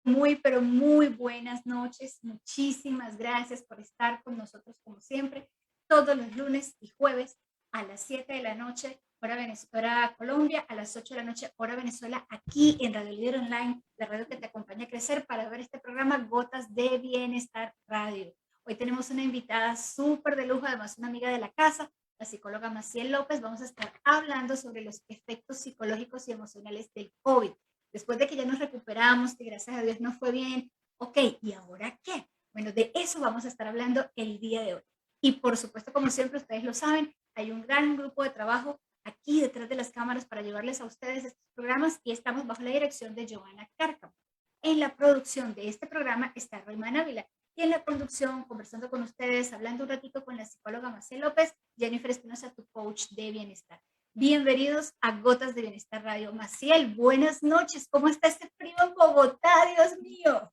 Muy, pero muy buenas noches. Muchísimas gracias por estar con nosotros como siempre, todos los lunes y jueves a las 7 de la noche, hora, hora Colombia, a las 8 de la noche, hora Venezuela, aquí en Radio Líder Online, la radio que te acompaña a crecer para ver este programa Gotas de Bienestar Radio. Hoy tenemos una invitada súper de lujo, además una amiga de la casa, la psicóloga Maciel López. Vamos a estar hablando sobre los efectos psicológicos y emocionales del COVID. Después de que ya nos recuperamos, que gracias a Dios nos fue bien, ok, ¿y ahora qué? Bueno, de eso vamos a estar hablando el día de hoy. Y por supuesto, como siempre, ustedes lo saben, hay un gran grupo de trabajo aquí detrás de las cámaras para llevarles a ustedes estos programas y estamos bajo la dirección de Joana Cárcamo. En la producción de este programa está Roymán Ávila y en la conducción, conversando con ustedes, hablando un ratito con la psicóloga Marcel López, Jennifer Espinosa, tu coach de bienestar. Bienvenidos a Gotas de Bienestar Radio. Maciel, buenas noches. ¿Cómo está este frío en Bogotá? Dios mío.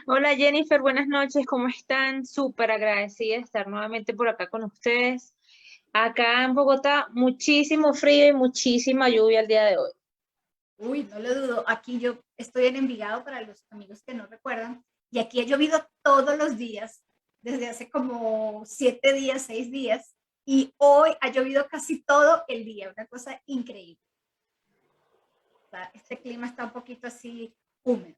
Hola Jennifer, buenas noches, ¿cómo están? Súper agradecida de estar nuevamente por acá con ustedes. Acá en Bogotá, muchísimo frío y muchísima lluvia el día de hoy. Uy, no lo dudo. Aquí yo estoy en Envigado para los amigos que no recuerdan. Y aquí ha llovido todos los días, desde hace como 7 días, 6 días. Y hoy ha llovido casi todo el día. Una cosa increíble. O sea, este clima está un poquito así húmedo.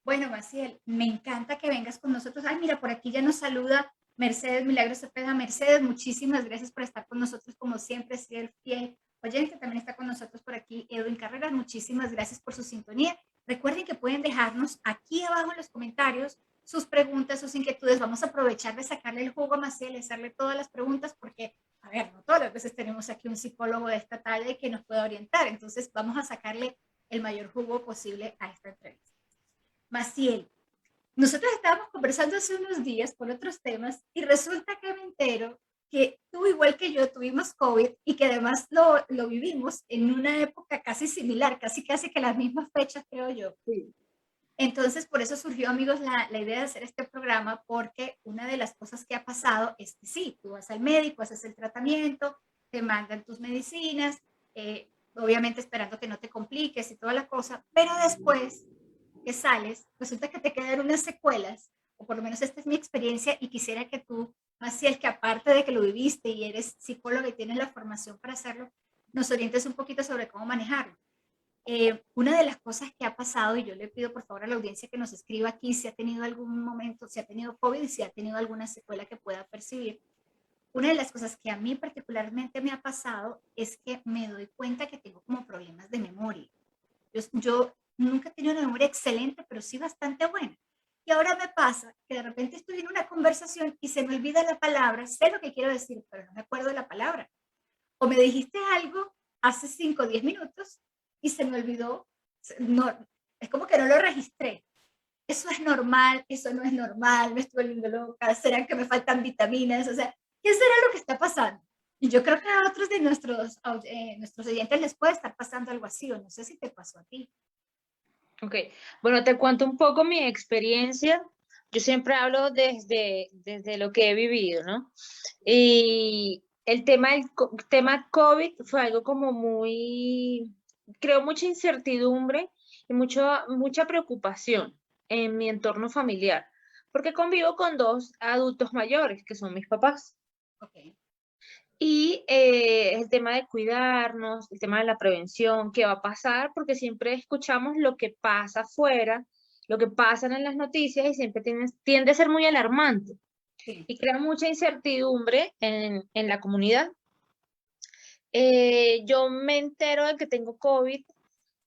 Bueno, Maciel, me encanta que vengas con nosotros. Ay, mira, por aquí ya nos saluda Mercedes Milagros Cepeda. Mercedes, muchísimas gracias por estar con nosotros, como siempre, ser fiel oyente. También está con nosotros por aquí Edwin Carreras. Muchísimas gracias por su sintonía. Recuerden que pueden dejarnos aquí abajo en los comentarios sus preguntas, sus inquietudes. Vamos a aprovechar de sacarle el jugo a Maciel, hacerle todas las preguntas, porque, a ver, no todas las veces tenemos aquí un psicólogo de esta talla que nos pueda orientar. Entonces, vamos a sacarle el mayor jugo posible a esta entrevista. Maciel, nosotros estábamos conversando hace unos días por otros temas y resulta que me entero que tú, igual que yo, tuvimos COVID y que además lo vivimos en una época casi similar, casi que las mismas fechas, creo yo. Sí. Entonces, por eso surgió, amigos, la idea de hacer este programa, porque una de las cosas que ha pasado es que sí, tú vas al médico, haces el tratamiento, te mandan tus medicinas, obviamente esperando que no te compliques y toda la cosa, pero después que sales, resulta que te quedan unas secuelas, o por lo menos esta es mi experiencia y quisiera que tú, Maciel, que aparte de que lo viviste y eres psicóloga y tienes la formación para hacerlo, nos orientes un poquito sobre cómo manejarlo. Una de las cosas que ha pasado, y yo le pido por favor a la audiencia que nos escriba aquí si ha tenido algún momento, si ha tenido COVID y si ha tenido alguna secuela que pueda percibir. Una de las cosas que a mí particularmente me ha pasado es que me doy cuenta que tengo como problemas de memoria. Yo nunca he tenido una memoria excelente, pero sí bastante buena. Y ahora me pasa que de repente estoy en una conversación y se me olvida la palabra, sé lo que quiero decir, pero no me acuerdo de la palabra. O me dijiste algo hace 5 o 10 minutos y se me olvidó. No, es como que no lo registré. Eso es normal, eso no es normal, me estoy volviendo loca, será que me faltan vitaminas, o sea, ¿qué será lo que está pasando? Y yo creo que a otros de nuestros oyentes les puede estar pasando algo así, o no sé si te pasó a ti. Ok, bueno, te cuento un poco mi experiencia. Yo siempre hablo desde lo que he vivido, ¿no? Y el tema COVID fue algo como muy, creo, mucha incertidumbre y mucha preocupación en mi entorno familiar, porque convivo con dos adultos mayores, que son mis papás. Ok, Y el tema de cuidarnos, el tema de la prevención, qué va a pasar, porque siempre escuchamos lo que pasa afuera, lo que pasa en las noticias y siempre tiende a ser muy alarmante sí, y crea mucha incertidumbre en la comunidad. Yo me entero de que tengo COVID,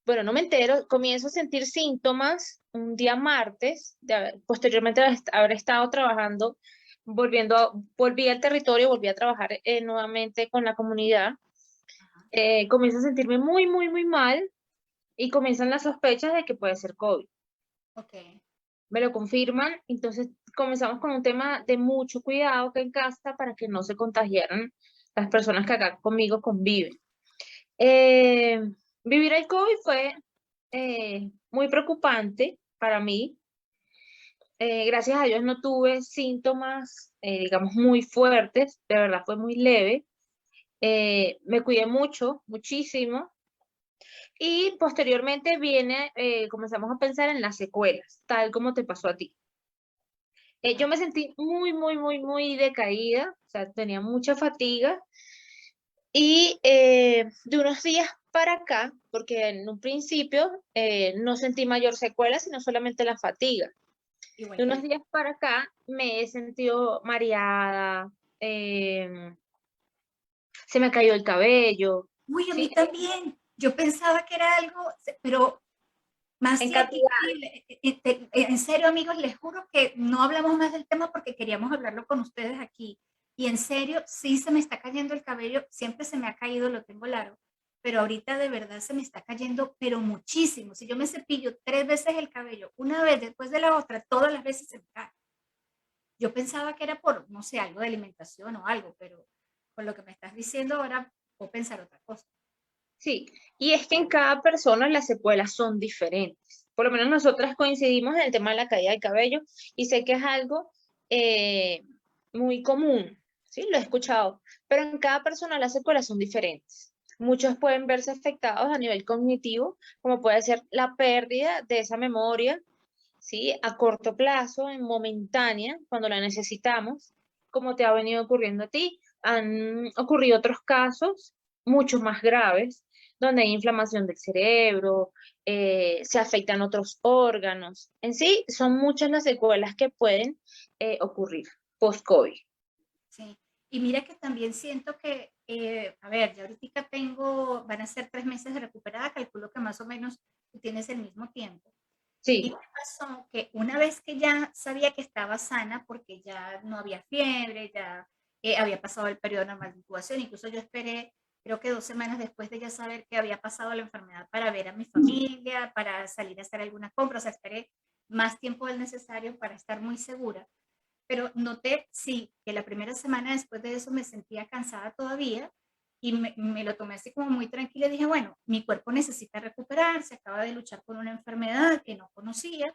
bueno, no me entero, comienzo a sentir síntomas un día martes, posteriormente de haber estado trabajando, volví al territorio, volví a trabajar nuevamente con la comunidad. ajá, Comienzo a sentirme muy, muy, muy mal y comienzan las sospechas de que puede ser COVID. ok, Me lo confirman, entonces comenzamos con un tema de mucho cuidado que en casa para que no se contagiaran las personas que acá conmigo conviven. Eh, Vivir el COVID fue muy preocupante para mí. Gracias a Dios no tuve síntomas, digamos, muy fuertes, de verdad fue muy leve. Me cuidé mucho, muchísimo. Y posteriormente viene, comenzamos a pensar en las secuelas, tal como te pasó a ti. Yo me sentí muy decaída, o sea, tenía mucha fatiga y de unos días para acá, porque en un principio no sentí mayor secuela, sino solamente la fatiga. Igual De que unos yo. días para acá me he sentido mareada, em, se me cayó el cabello, Uy, a ¿sí? mí también. Yo pensaba que era algo, pero más En si es cantidad. increíble. En serio, amigos, les juro que no hablamos más del tema porque queríamos hablarlo con ustedes aquí. Y en serio, sí se me está cayendo el cabello, siempre se me ha caído, lo tengo largo, pero ahorita de verdad se me está cayendo, pero muchísimo. Si yo me cepillo 3 veces el cabello, una vez después de la otra, todas las veces se me cae. Yo pensaba que era por, no sé, algo de alimentación o algo, pero con lo que me estás diciendo ahora puedo pensar otra cosa. Sí, y es que en cada persona las secuelas son diferentes. Por lo menos nosotras coincidimos en el tema de la caída del cabello y sé que es algo eh, muy común, ¿sí? Lo he escuchado, pero en cada persona las secuelas son diferentes. Muchos pueden verse afectados a nivel cognitivo, como puede ser la pérdida de esa memoria, ¿sí? A corto plazo, en momentánea, cuando la necesitamos, como te ha venido ocurriendo a ti. Han ocurrido otros casos mucho más graves, donde hay inflamación del cerebro, se afectan otros órganos. En sí, son muchas las secuelas que pueden ocurrir post-COVID. Sí. Y mira que también siento que, a ver, ya ahorita tengo, van a ser 3 meses de recuperada, calculo que más o menos tú tienes el mismo tiempo. Y Sí, me pasó que una vez que ya sabía que estaba sana, porque ya no había fiebre, ya había pasado el periodo normal de incubación, incluso yo esperé, creo que 2 semanas después de ya saber que había pasado la enfermedad para ver a mi familia, para salir a hacer alguna compra, o sea, esperé más tiempo del necesario para estar muy segura. Pero noté, sí, que la primera semana después de eso me sentía cansada todavía y me lo tomé así como muy tranquila y dije, bueno, mi cuerpo necesita recuperarse, acaba de luchar con una enfermedad que no conocía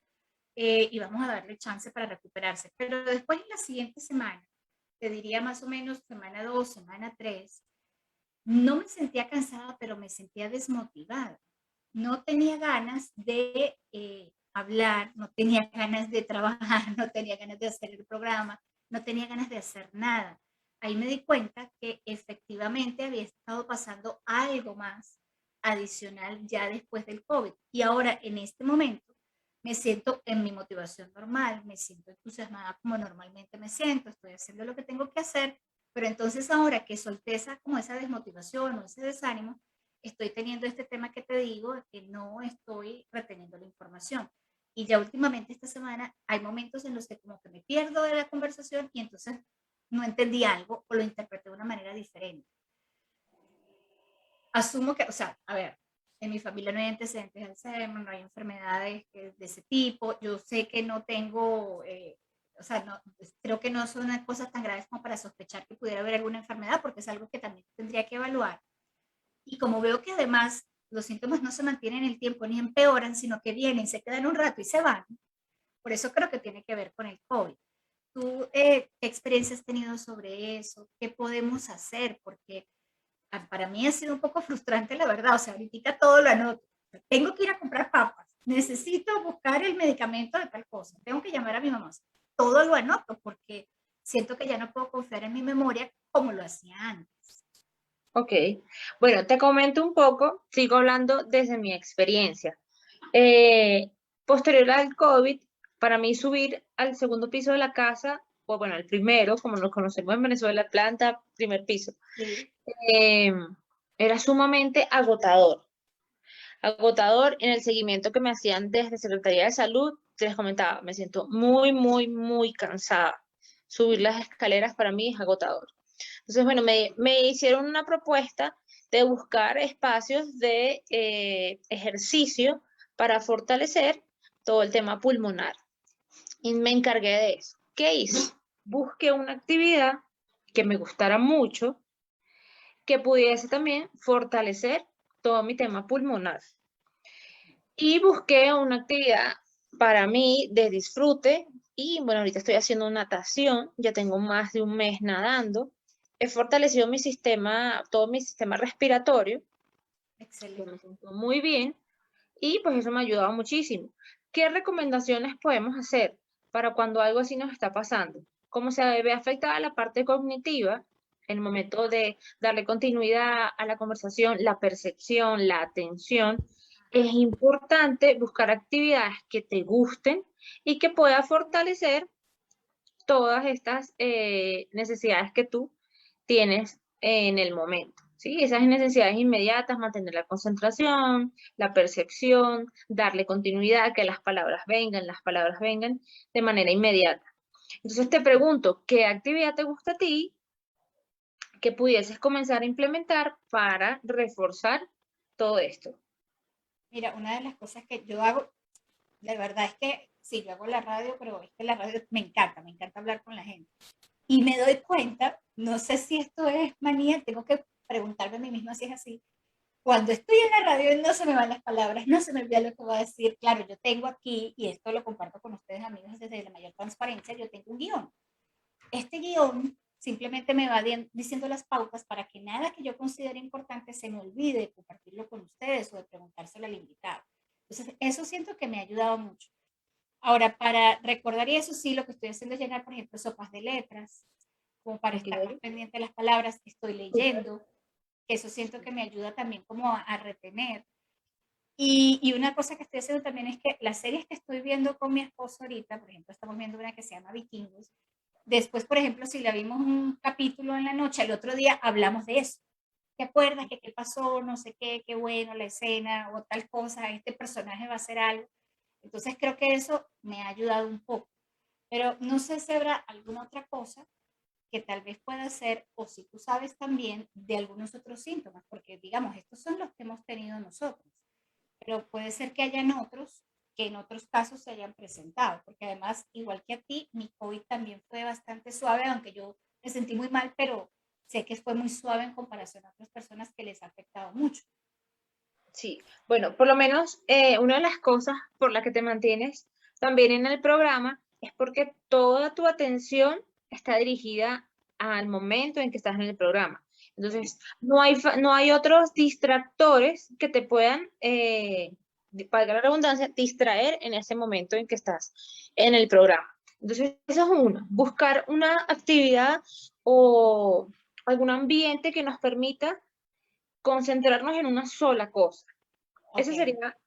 y vamos a darle chance para recuperarse. Pero después en la siguiente semana, te diría más o menos semana 2, semana 3, no me sentía cansada, pero me sentía desmotivada. No tenía ganas de hablar, no tenía ganas de trabajar, no tenía ganas de hacer el programa, no tenía ganas de hacer nada. Ahí me di cuenta que efectivamente había estado pasando algo más adicional ya después del COVID. Y ahora, en este momento, me siento en mi motivación normal, me siento entusiasmada como normalmente me siento, estoy haciendo lo que tengo que hacer, pero entonces ahora que solté esa, como esa desmotivación o ese desánimo, estoy teniendo este tema que te digo, de que no estoy reteniendo la información. Y ya últimamente esta semana hay momentos en los que como que me pierdo de la conversación y entonces no entendí algo o lo interpreté de una manera diferente. Asumo que, o sea, a ver, en mi familia no hay antecedentes de Alzheimer, no hay enfermedades de ese tipo, yo sé que no tengo, o sea, no, creo que no son cosas tan graves como para sospechar que pudiera haber alguna enfermedad, porque es algo que también tendría que evaluar. Y como veo que además los síntomas no se mantienen en el tiempo ni empeoran, sino que vienen, se quedan un rato y se van, por eso creo que tiene que ver con el COVID. ¿Tú qué experiencia has tenido sobre eso? ¿Qué podemos hacer? Porque para mí ha sido un poco frustrante, la verdad. O sea, ahorita todo lo anoto. Tengo que ir a comprar papas. Necesito buscar el medicamento de tal cosa. Tengo que llamar a mi mamá. Todo lo anoto porque siento que ya no puedo confiar en mi memoria como lo hacía antes. ok. Bueno, te comento un poco, sigo hablando desde mi experiencia. Eh, Posterior al COVID, para mí subir al segundo piso de la casa, o bueno, al primero, como nos conocemos en Venezuela, planta, primer piso, Sí. eh, era sumamente agotador. Agotador en el seguimiento que me hacían desde Secretaría de Salud, te les comentaba, me siento muy cansada. Subir las escaleras para mí es agotador. Entonces, bueno, me hicieron una propuesta de buscar espacios de ejercicio para fortalecer todo el tema pulmonar. Y me encargué de eso. ¿Qué hice? Busqué una actividad que me gustara mucho, que pudiese también fortalecer todo mi tema pulmonar. Y busqué una actividad para mí de disfrute y bueno, ahorita estoy haciendo natación, ya tengo más de un mes nadando. He fortalecido mi sistema, todo mi sistema respiratorio Yo me Excelente. siento muy bien y pues eso me ha ayudado muchísimo. ¿Qué recomendaciones podemos hacer para cuando algo así nos está pasando? Como se ve afectada la parte cognitiva, en el momento de darle continuidad a la conversación, la percepción, la atención, es importante buscar actividades que te gusten y que puedan fortalecer todas estas necesidades que tú tienes en el momento. ¿Sí? Esas necesidades inmediatas, mantener la concentración, la percepción, darle continuidad, que las palabras vengan de manera inmediata. Entonces te pregunto, ¿qué actividad te gusta a ti que pudieses comenzar a implementar para reforzar todo esto? Mira, una de las cosas que yo hago, de verdad es que sí, yo hago la radio, pero es que la radio me encanta hablar con la gente. Y me doy cuenta, no sé si esto es manía, tengo que preguntarme a mí misma si es así. Cuando estoy en la radio no se me van las palabras, no se me olvida lo que voy a decir. Claro, yo tengo aquí, y esto lo comparto con ustedes amigos desde la mayor transparencia, yo tengo un guión. Este guión simplemente me va diciendo las pautas para que nada que yo considere importante se me olvide de compartirlo con ustedes o de preguntárselo al invitado. Entonces, eso siento que me ha ayudado mucho. Ahora, para recordar y eso sí, lo que estoy haciendo es llenar, por ejemplo, sopas de letras, como para Ok, estar más pendiente de las palabras, estoy leyendo, que eso siento que me ayuda también como a retener. Y una cosa que estoy haciendo también es que las series que estoy viendo con mi esposo ahorita, por ejemplo, estamos viendo una que se llama Vikingos, después, por ejemplo, si la vimos un capítulo en la noche, el otro día hablamos de eso. ¿Te acuerdas que qué pasó? No sé qué, qué bueno la escena o tal cosa, este personaje va a hacer algo. Entonces creo que eso me ha ayudado un poco. Pero no sé si habrá alguna otra cosa que tal vez pueda ser, o si tú sabes también de algunos otros síntomas, porque digamos, estos son los que hemos tenido nosotros, pero puede ser que hayan otros que en otros casos se hayan presentado, porque además, igual que a ti, mi COVID también fue bastante suave, aunque yo me sentí muy mal, pero sé que fue muy suave en comparación a otras personas que les ha afectado mucho. sí, bueno, por lo menos una de las cosas por las que te mantienes también en el programa es porque toda tu atención está dirigida al momento en que estás en el programa. Sí. Entonces, no hay otros distractores que te puedan, valga la redundancia, distraer en ese momento en que estás en el programa. Entonces, eso es uno, buscar una actividad o algún ambiente que nos permita concentrarnos en una sola cosa. Ok. Ese sería,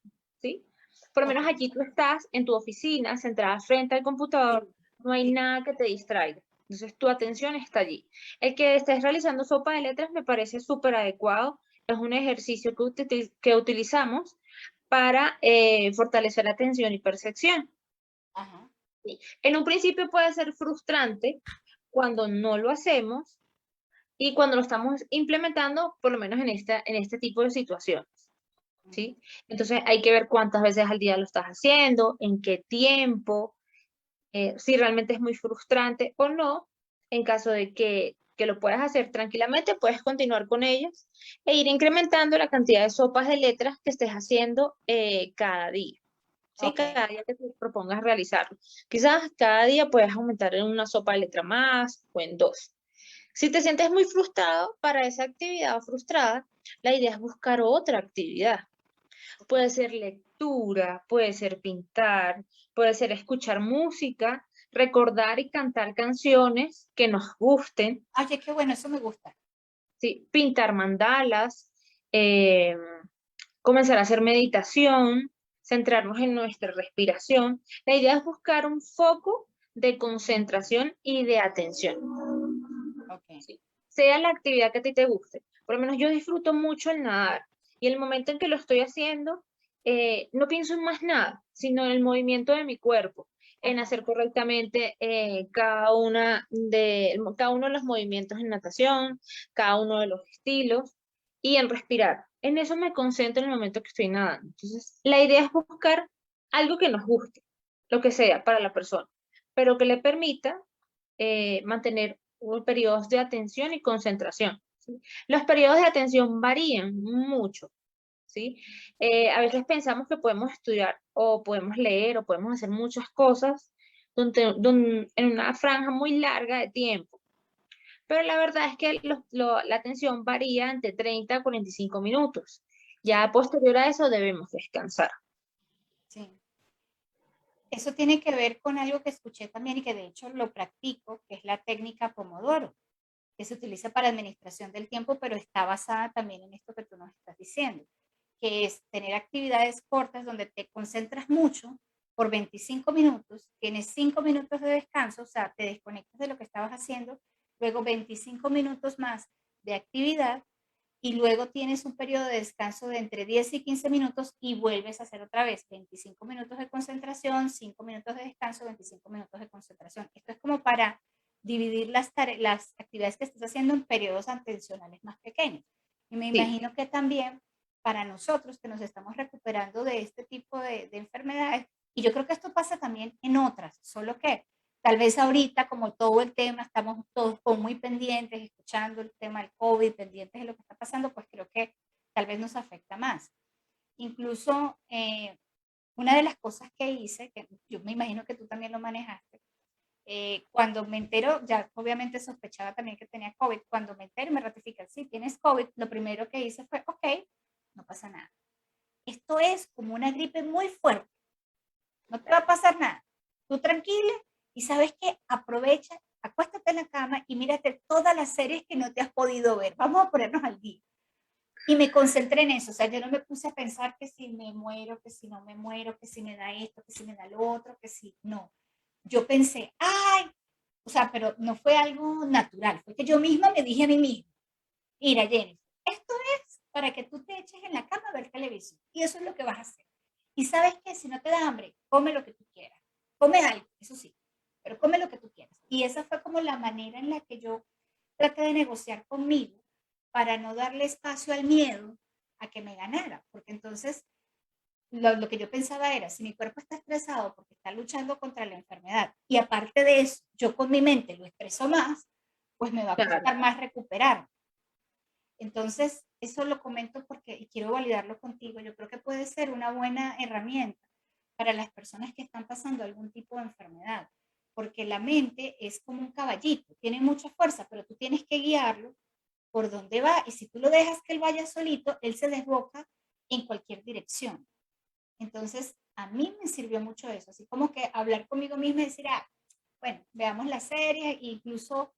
¿sí? Por lo Ok. menos allí tú estás en tu oficina, centrada frente al computador, Sí. no hay Sí. nada que te distraiga. Entonces tu atención está allí. El que estés realizando sopa de letras me parece súper adecuado. Es un ejercicio que utilizamos para fortalecer la atención y percepción. Ajá. ¿Sí? En un principio puede ser frustrante cuando no lo hacemos y cuando lo estamos implementando, por lo menos en este tipo de situaciones. Ujú. ¿Sí? Entonces hay que ver cuántas veces al día lo estás haciendo, en qué tiempo, si realmente es muy frustrante o no. En caso de que lo puedas hacer tranquilamente, puedes continuar con ellas e ir incrementando la cantidad de sopas de letras que estés haciendo cada día. ¿Sí? Ok. Cada día que te propongas realizarlo. Quizás cada día puedes aumentar en una sopa de letra más o en dos. Si te sientes muy frustrado para esa actividad o frustrada, la idea es buscar otra actividad. Puede ser lectura, puede ser pintar, puede ser escuchar música, recordar y cantar canciones que nos gusten, Oye, qué bueno, eso me gusta. ¿sí? Pintar mandalas, eh, comenzar a hacer meditación, centrarnos en nuestra respiración. La idea es buscar un foco de concentración y de atención, Ok. ¿sí? Sea la actividad que a ti te guste. Por lo menos yo disfruto mucho el nadar y el momento en que lo estoy haciendo, no pienso en más nada, sino en el movimiento de mi cuerpo, en Ajá. hacer correctamente cada uno de los movimientos en natación, cada uno de los estilos y en respirar. En eso me concentro en el momento que estoy nadando. Entonces, la idea es buscar algo que nos guste, lo que sea para la persona, pero que le permita mantener periodos de atención y concentración. ¿Sí? Los periodos de atención varían mucho. ¿Sí? A veces pensamos que podemos estudiar o podemos leer o podemos hacer muchas cosas en una franja muy larga de tiempo. Pero la verdad es que la atención varía entre 30 a 45 minutos. Ya posterior a eso debemos descansar. Sí. Eso tiene que ver con algo que escuché también y que de hecho lo practico, que es la técnica Pomodoro, que se utiliza para administración del tiempo, pero está basada también en esto que tú nos estás diciendo, que es tener actividades cortas donde te concentras mucho por 25 minutos, tienes 5 minutos de descanso, o sea, te desconectas de lo que estabas haciendo, luego 25 minutos más de actividad y luego tienes un periodo de descanso de entre 10 y 15 minutos y vuelves a hacer otra vez 25 minutos de concentración, 5 minutos de descanso, 25 minutos de concentración. Esto es como para dividir las actividades que estás haciendo en periodos atencionales más pequeños. Y me Sí, imagino que también para nosotros que nos estamos recuperando de este tipo de enfermedades, y yo creo que esto pasa también en otras, solo que tal vez ahorita, como todo el tema, estamos todos muy pendientes, escuchando el tema del COVID, pendientes de lo que está pasando, pues creo que tal vez nos afecta más. Incluso una de las cosas que hice, que yo me imagino que tú también lo manejaste, cuando me entero, ya obviamente sospechaba también que tenía COVID, cuando me entero y me ratifican, sí, tienes COVID, lo primero que hice fue, ok, no pasa nada. Esto es como una gripe muy fuerte, no te va a pasar nada. Tú tranquila y sabes que aprovecha, acuéstate en la cama y mírate todas las series que no te has podido ver. Vamos a ponernos al día. Y me concentré en eso, o sea, yo no me puse a pensar que si me muero, que si no me muero, que si me da esto, que si me da lo otro, que si no. Yo pensé, ay, o sea, pero no fue algo natural, fue que yo misma me dije a mí misma, mira, Jenny, esto es para que tú te eches en la cama a ver televisión. Y eso es lo que vas a hacer. Y sabes que si no te da hambre, come lo que tú quieras. Come algo, eso sí, pero come lo que tú quieras. Y esa fue como la manera en la que yo traté de negociar conmigo para no darle espacio al miedo a que me ganara. Porque entonces lo que yo pensaba era, si mi cuerpo está estresado porque está luchando contra la enfermedad y aparte de eso, yo con mi mente lo expreso más, pues me va a claro. costar más recuperar. Entonces, eso lo comento porque y quiero validarlo contigo. Yo creo que puede ser una buena herramienta para las personas que están pasando algún tipo de enfermedad, porque la mente es como un caballito, tiene mucha fuerza, pero tú tienes que guiarlo por dónde va y si tú lo dejas que él vaya solito, él se desboca en cualquier dirección. Entonces, a mí me sirvió mucho eso, así como que hablar conmigo misma y decir, ah, bueno, veamos la serie, e incluso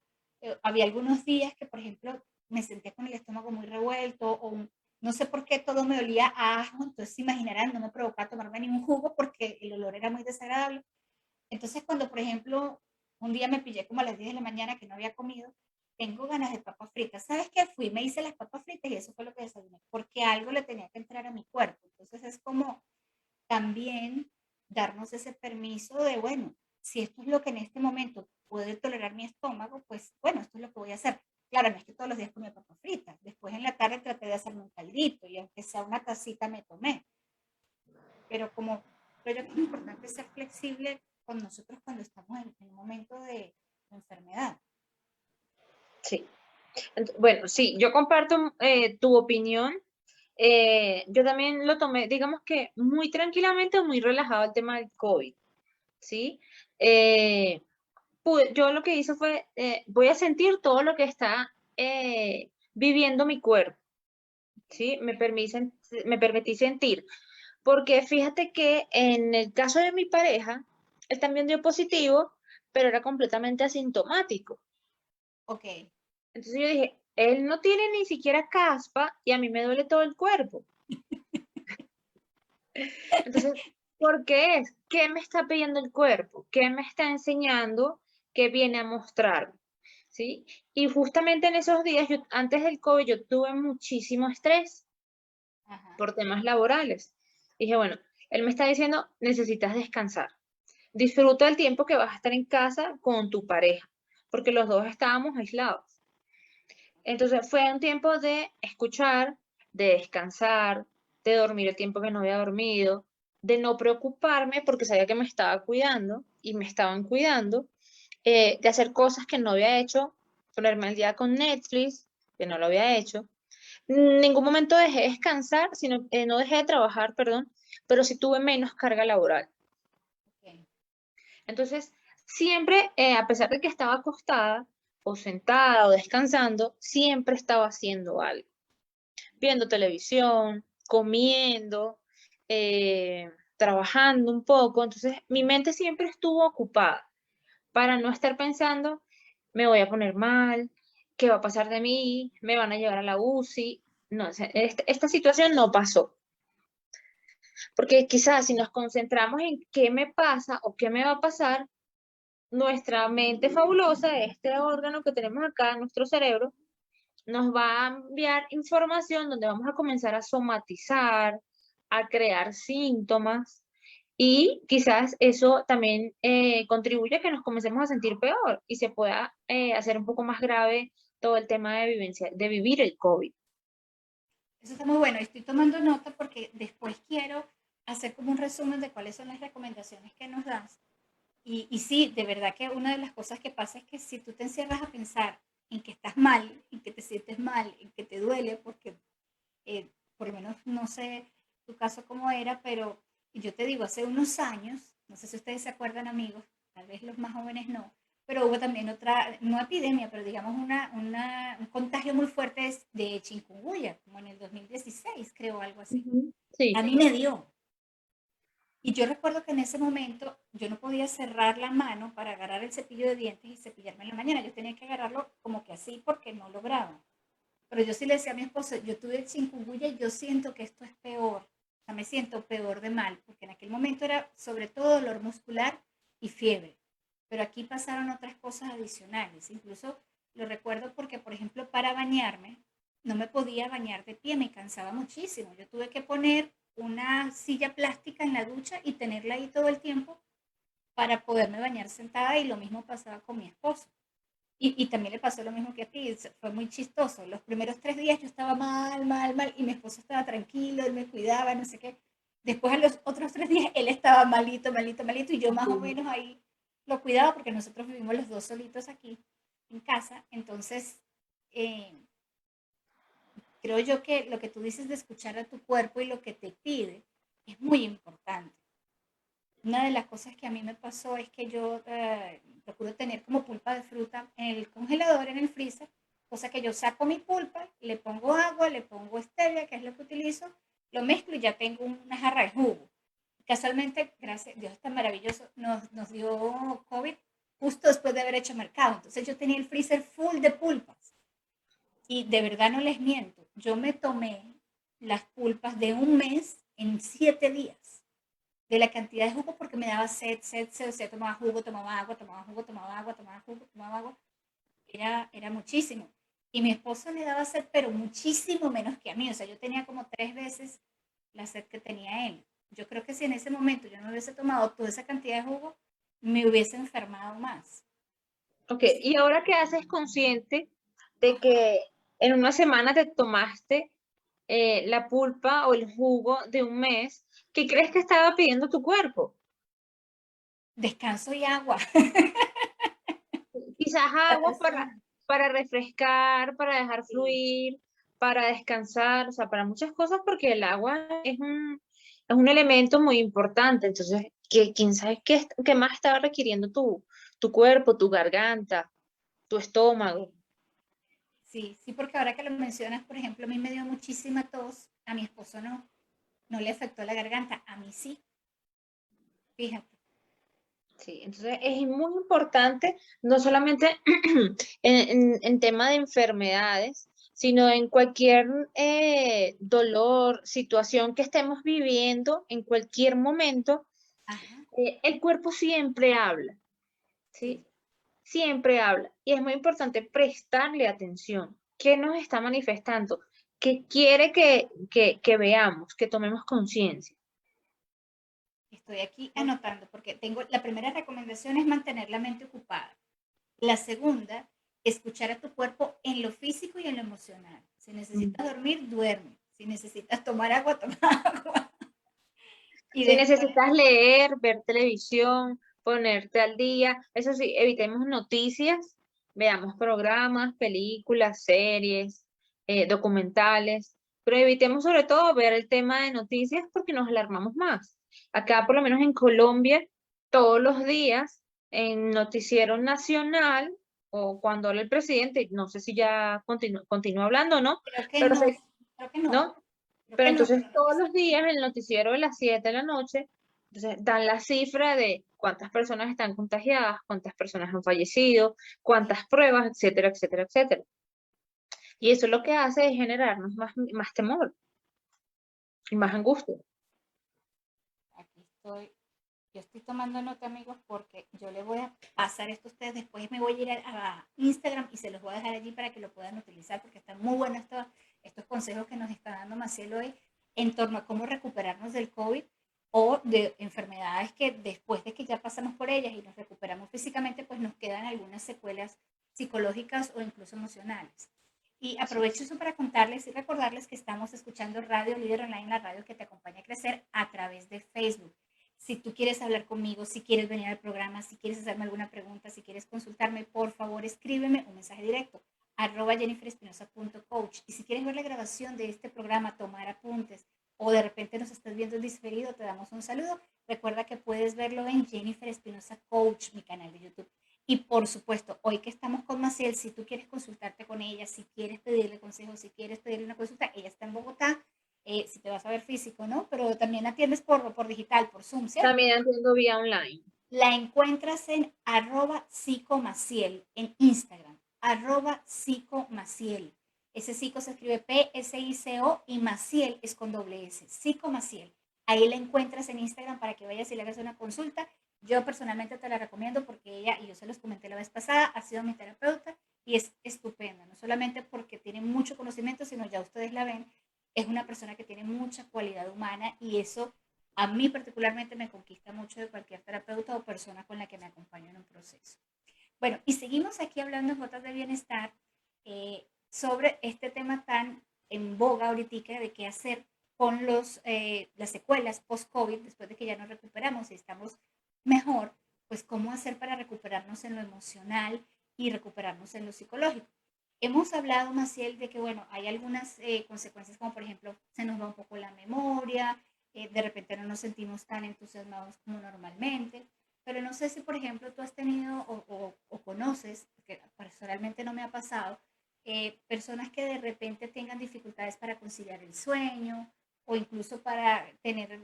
había algunos días que, por ejemplo, me sentía con el estómago muy revuelto o no sé por qué todo me olía a ajo, entonces se imaginarán, no me provocaba tomarme ningún jugo porque el olor era muy desagradable. Entonces, cuando, por ejemplo, un día me pillé como a las 10 de la mañana que no había comido, tengo ganas de papas fritas. ¿Sabes qué? Fui, me hice las papas fritas y eso fue lo que desayuné, porque algo le tenía que entrar a mi cuerpo. Entonces, es como también darnos ese permiso de, bueno, si esto es lo que en este momento puede tolerar mi estómago, pues bueno, esto es lo que voy a hacer. Claro, no es que todos los días comía papas fritas. Después en la tarde traté de hacerme un caldito y aunque sea una tacita me tomé. Pero como creo yo que es importante ser flexible con nosotros cuando estamos en un momento de enfermedad. Sí. Bueno, sí, yo comparto tu opinión. Yo también lo tomé, digamos que muy tranquilamente, muy relajado el tema del COVID, ¿sí? Eh, yo lo que hice fue, voy a sentir todo lo que está viviendo mi cuerpo, ¿sí? Me permití sentir, porque fíjate que en el caso de mi pareja, él también dio positivo, pero era completamente asintomático. Ok, Entonces yo dije, él no tiene ni siquiera caspa y a mí me duele todo el cuerpo. Entonces, ¿por qué es? ¿Qué me está pidiendo el cuerpo? ¿Qué me está enseñando? ¿Qué viene a mostrarme? ¿Sí? Y justamente en esos días, antes del COVID, yo tuve muchísimo estrés ajá, por temas laborales. Dije, bueno, él me está diciendo, necesitas descansar. Disfruta el tiempo que vas a estar en casa con tu pareja, porque los dos estábamos aislados. Entonces fue un tiempo de escuchar, de descansar, de dormir el tiempo que no había dormido, de no preocuparme porque sabía que me estaba cuidando y me estaban cuidando, de hacer cosas que no había hecho, ponerme al día con Netflix, que no lo había hecho. En ningún momento dejé de descansar, sino, no dejé de trabajar, perdón, pero sí tuve menos carga laboral. ok, Entonces, siempre, a pesar de que estaba acostada o sentada o descansando, siempre estaba haciendo algo, viendo televisión, comiendo, trabajando un poco. Entonces, mi mente siempre estuvo ocupada para no estar pensando, me voy a poner mal, qué va a pasar de mí, me van a llevar a la UCI. No, o sea, esta situación no pasó. Porque quizás si nos concentramos en qué me pasa o qué me va a pasar, nuestra mente fabulosa, este órgano que tenemos acá, nuestro cerebro, nos va a enviar información donde vamos a comenzar a somatizar, a crear síntomas y quizás eso también contribuye a que nos comencemos a sentir peor y se pueda hacer un poco más grave todo el tema de vivencia, de vivir el COVID. Eso está muy bueno. Estoy tomando nota porque después quiero hacer como un resumen de cuáles son las recomendaciones que nos das. Y sí, de verdad que una de las cosas que pasa es que si tú te encierras a pensar en que estás mal, en que te sientes mal, en que te duele, porque por lo menos no sé tu caso cómo era, pero yo te digo, hace unos años, no sé si ustedes se acuerdan amigos, tal vez los más jóvenes no, pero hubo también otra, no epidemia, pero digamos un contagio muy fuerte de chikungunya, como en el 2016, creo, algo así. Ujú. Sí. A mí me dio. Y yo recuerdo que en ese momento yo no podía cerrar la mano para agarrar el cepillo de dientes y cepillarme en la mañana. Yo tenía que agarrarlo como que así porque no lograba. Pero yo sí le decía a mi esposo, yo tuve el chikungunya y yo siento que esto es peor. O sea, me siento peor de mal, porque en aquel momento era sobre todo dolor muscular y fiebre. Pero aquí pasaron otras cosas adicionales. Incluso lo recuerdo porque, por ejemplo, para bañarme, no me podía bañar de pie, me cansaba muchísimo. Yo tuve que poner una silla plástica en la ducha y tenerla ahí todo el tiempo para poderme bañar sentada y lo mismo pasaba con mi esposo. Y también le pasó lo mismo que a ti, fue muy chistoso. Los primeros 3 días yo estaba mal, mal, mal, y mi esposo estaba tranquilo, él me cuidaba, no sé qué. Después a los otros 3 días él estaba malito, malito, malito, y yo más o menos ahí lo cuidaba porque nosotros vivimos los dos solitos aquí en casa. Entonces, eh, creo yo que lo que tú dices de escuchar a tu cuerpo y lo que te pide es muy importante. Una de las cosas que a mí me pasó es que yo procuro tener como pulpa de fruta en el congelador, en el freezer, cosa que yo saco mi pulpa, le pongo agua, le pongo stevia, que es lo que utilizo, lo mezclo y ya tengo una jarra de jugo. Casualmente, gracias, Dios está maravilloso, nos dio COVID justo después de haber hecho mercado. Entonces yo tenía el freezer full de pulpas y de verdad no les miento, yo me tomé las pulpas de un mes en 7 días de la cantidad de jugo porque me daba sed, sed, sed, o sea, tomaba jugo, tomaba agua, tomaba jugo, tomaba agua, tomaba jugo, tomaba agua. Era muchísimo. Y mi esposo le daba sed, pero muchísimo menos que a mí. O sea, yo tenía como 3 veces la sed que tenía él. Yo creo que si en ese momento yo no hubiese tomado toda esa cantidad de jugo, me hubiese enfermado más. Ok, y ahora que haces consciente de que en una semana te tomaste la pulpa o el jugo de un mes, ¿qué crees que estaba pidiendo tu cuerpo? Descanso y agua. Quizás La agua persona. para refrescar, para dejar Sí. fluir, para descansar, o sea, para muchas cosas, porque el agua es un elemento muy importante. Entonces, ¿quién sabe qué más estaba requiriendo tu cuerpo, tu garganta, tu estómago? Sí, sí, porque ahora que lo mencionas, por ejemplo, a mí me dio muchísima tos, a mi esposo no, no le afectó la garganta, a mí sí, fíjate. Sí, entonces es muy importante, no solamente en tema de enfermedades, sino en cualquier dolor, situación que estemos viviendo en cualquier momento, Ajá, el cuerpo siempre habla, sí. ¿sí? Siempre habla. Y es muy importante prestarle atención. ¿Qué nos está manifestando? ¿Qué quiere que veamos, que tomemos conciencia? Estoy aquí anotando porque tengo, la primera recomendación es mantener la mente ocupada. La segunda, escuchar a tu cuerpo en lo físico y en lo emocional. Si necesitas dormir, duerme. Si necesitas tomar agua, toma agua. Y Si después, necesitas leer, ver televisión, ponerte al día, eso sí, evitemos noticias, veamos programas, películas, series, documentales, pero evitemos sobre todo ver el tema de noticias porque nos alarmamos más. Acá, por lo menos en Colombia, todos los días en noticiero nacional o cuando habla el presidente, no sé si ya continúa hablando o no, creo que pero no, creo que no. ¿no? Creo Pero que no, entonces pero no todos estoy los segura. días en el noticiero de las 7 de la noche, entonces dan la cifra de cuántas personas están contagiadas, cuántas personas han fallecido, Sí, cuántas pruebas, etcétera, etcétera, etcétera. Y eso lo que hace es generarnos más temor y más angustia. aquí estoy. Yo estoy tomando nota, amigos, porque yo le voy a pasar esto a ustedes. Después me voy a ir a Instagram y se los voy a dejar allí para que lo puedan utilizar, porque están muy buenos estos consejos que nos está dando Maciel hoy en torno a cómo recuperarnos del COVID o de enfermedades que después de que ya pasamos por ellas y nos recuperamos físicamente, pues nos quedan algunas secuelas psicológicas o incluso emocionales. Y Sí. aprovecho eso para contarles y recordarles que estamos escuchando Radio Líder Online, la radio que te acompaña a crecer a través de Facebook. Si tú quieres hablar conmigo, si quieres venir al programa, si quieres hacerme alguna pregunta, si quieres consultarme, por favor escríbeme un mensaje directo @jenniferespinosa.coach. Y si quieres ver la grabación de este programa, tomar apuntes o de repente nos estás viendo en diferido, te damos un saludo. Recuerda que puedes verlo en Jennifer Espinosa Coach, mi canal de YouTube. Y por supuesto, hoy que estamos con Maciel, si tú quieres consultarte con ella, si quieres pedirle consejos, si quieres pedirle una consulta, ella está en Bogotá, si te vas a ver físico, ¿no? Pero también atiendes por digital, por Zoom, ¿cierto? También entiendo vía online. La encuentras en @psicomaciel en Instagram, @psicomaciel. Ese psico se escribe Psico y Maciel es con doble S, psicomaciel. Ahí la encuentras en Instagram para que vayas y le hagas una consulta. Yo personalmente te la recomiendo porque ella, y yo se los comenté la vez pasada, ha sido mi terapeuta y es estupenda, no solamente porque tiene mucho conocimiento, sino ya ustedes la ven, es una persona que tiene mucha cualidad humana y eso a mí particularmente me conquista mucho de cualquier terapeuta o persona con la que me acompaño en un proceso. Bueno, y seguimos aquí hablando en Gotas de Bienestar sobre este tema tan en boga ahorita de qué hacer con las secuelas post-COVID, después de que ya nos recuperamos y estamos mejor, pues cómo hacer para recuperarnos en lo emocional y recuperarnos en lo psicológico. Hemos hablado, Maciel, de que, bueno, hay algunas consecuencias como, por ejemplo, se nos va un poco la memoria, de repente no nos sentimos tan entusiasmados como normalmente, pero no sé si, por ejemplo, tú has tenido o conoces, que personalmente no me ha pasado, personas que de repente tengan dificultades para conciliar el sueño o incluso para tener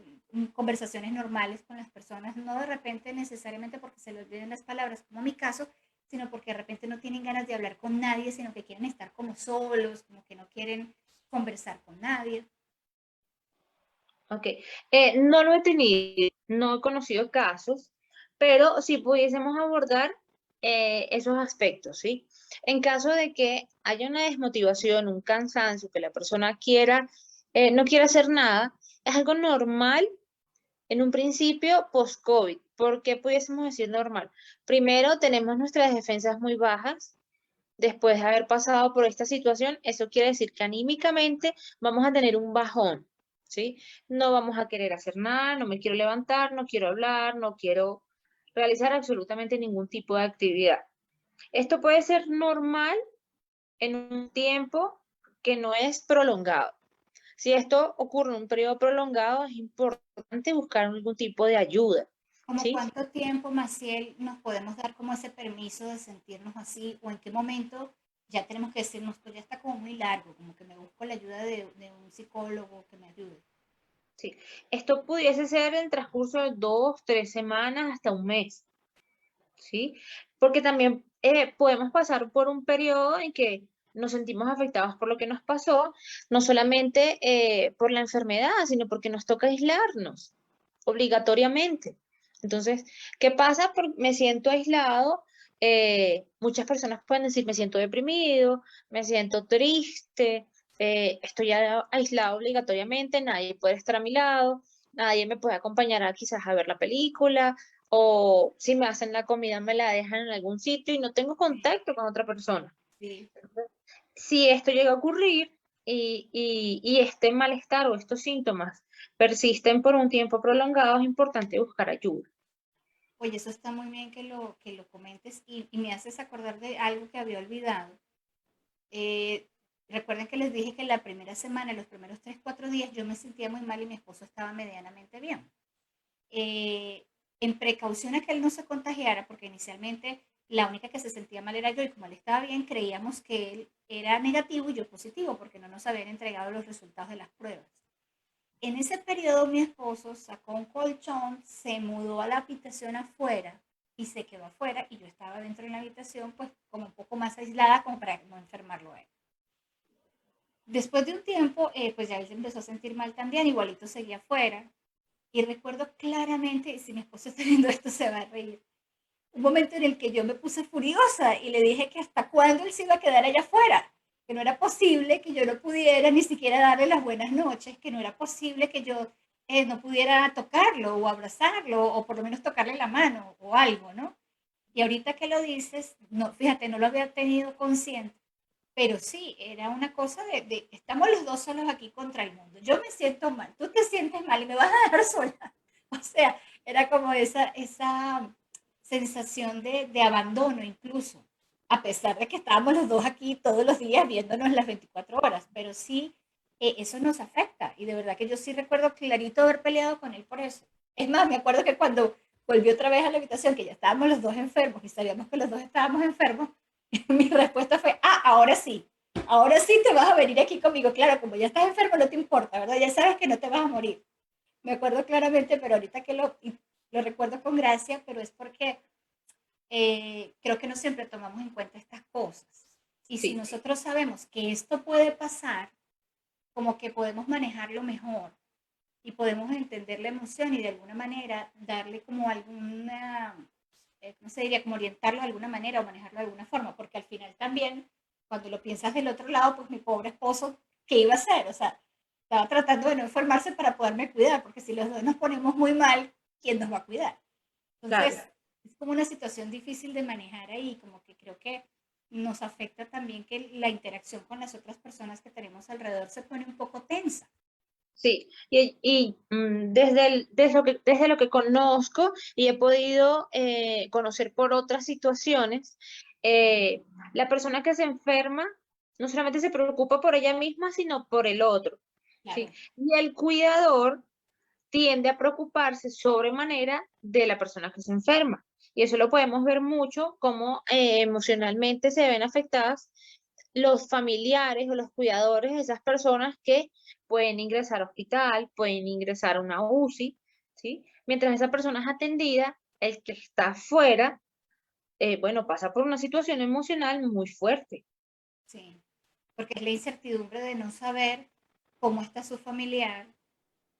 conversaciones normales con las personas, no de repente necesariamente porque se les olviden las palabras, como mi caso, sino porque de repente no tienen ganas de hablar con nadie, sino que quieren estar como solos, como que no quieren conversar con nadie. Ok, no lo he tenido, no he conocido casos, pero sí pudiésemos abordar esos aspectos, ¿sí? En caso de que haya una desmotivación, un cansancio, que la persona quiera, no quiera hacer nada, es algo normal en un principio post-COVID. ¿Por qué pudiésemos decir normal? Primero, tenemos nuestras defensas muy bajas. Después de haber pasado por esta situación, eso quiere decir que anímicamente vamos a tener un bajón, ¿sí? No vamos a querer hacer nada, no me quiero levantar, no quiero hablar, no quiero realizar absolutamente ningún tipo de actividad. Esto puede ser normal en un tiempo que no es prolongado. Si esto ocurre en un periodo prolongado, es importante buscar algún tipo de ayuda, ¿Como ¿sí? cuánto tiempo, Maciel, nos podemos dar como ese permiso de sentirnos así? ¿O en qué momento ya tenemos que decirnos, esto ya está como muy largo, como que me busco la ayuda de un psicólogo que me ayude? Sí. Esto pudiese ser el transcurso de 2, 3 semanas hasta un mes. ¿Sí? Porque también podemos pasar por un periodo en que nos sentimos afectados por lo que nos pasó, no solamente por la enfermedad, sino porque nos toca aislarnos obligatoriamente. Entonces, ¿qué pasa? Me siento aislado. Muchas personas pueden decir, me siento deprimido, me siento triste, estoy aislado obligatoriamente, nadie puede estar a mi lado, nadie me puede acompañar quizás a ver la película, o si me hacen la comida me la dejan en algún sitio y no tengo Sí, contacto con otra persona. sí. Si esto llega a ocurrir y este malestar o estos síntomas persisten por un tiempo prolongado, es importante buscar ayuda. Oye, eso está muy bien que lo comentes y me haces acordar de algo que había olvidado. Eh, Recuerden que les dije que la primera semana, los primeros 3, 4 días, yo me sentía muy mal y mi esposo estaba medianamente bien. eh, en precaución a que él no se contagiara, porque inicialmente la única que se sentía mal era yo y como él estaba bien, creíamos que él era negativo y yo positivo, porque no nos habían entregado los resultados de las pruebas. en ese periodo mi esposo sacó un colchón, se mudó a la habitación afuera y se quedó afuera y yo estaba dentro de la habitación pues como un poco más aislada como para no enfermarlo a él. Después de un tiempo, pues ya él se empezó a sentir mal también, igualito seguía afuera. Y recuerdo claramente, y si mi esposo está viendo esto se va a reír, un momento en el que yo me puse furiosa y le dije que hasta cuándo él se iba a quedar allá afuera, que no era posible que yo no pudiera ni siquiera darle las buenas noches, que no era posible que yo no pudiera tocarlo o abrazarlo o por lo menos tocarle la mano o algo, ¿no? Y ahorita que lo dices, no, fíjate, no lo había tenido consciente, pero sí, era una cosa de estamos los dos solos aquí contra el mundo. Yo me siento mal, tú te sientes mal y me vas a dejar sola. O sea, era como esa sensación de abandono incluso, a pesar de que estábamos los dos aquí todos los días viéndonos las 24 horas, pero sí, eso nos afecta. Y de verdad que yo sí recuerdo clarito haber peleado con él por eso. Es más, me acuerdo que cuando volvió otra vez a la habitación, que ya estábamos los dos enfermos y sabíamos que los dos estábamos enfermos, mi respuesta fue, ahora sí te vas a venir aquí conmigo. Claro, como ya estás enfermo no te importa, ¿verdad? Ya sabes que no te vas a morir. Me acuerdo claramente, pero ahorita que lo recuerdo con gracia, pero es porque creo que no siempre tomamos en cuenta estas cosas. Y si Sí, nosotros sabemos que esto puede pasar, como que podemos manejarlo mejor y podemos entender la emoción y de alguna manera darle como alguna, ¿cómo se diría? Como orientarlo de alguna manera o manejarlo de alguna forma, porque al final también, cuando lo piensas del otro lado, pues mi pobre esposo, ¿qué iba a hacer? O sea, estaba tratando de no enfermarse para poderme cuidar, porque si los dos nos ponemos muy mal, ¿quién nos va a cuidar? claro. Entonces, es como una situación difícil de manejar ahí, como que creo que nos afecta también que la interacción con las otras personas que tenemos alrededor se pone un poco tensa. Sí, desde lo que conozco y he podido conocer por otras situaciones, eh, la persona que se enferma no solamente se preocupa por ella misma, sino por el otro, ¿sí? Claro, Y el cuidador tiende a preocuparse sobremanera de la persona que se enferma. Y eso lo podemos ver mucho, cómo emocionalmente se ven afectadas los familiares o los cuidadores de esas personas que pueden ingresar a hospital, pueden ingresar a una UCI, ¿sí? Mientras esa persona es atendida, el que está afuera, bueno, pasa por una situación emocional muy fuerte. sí. Porque es la incertidumbre de no saber cómo está su familiar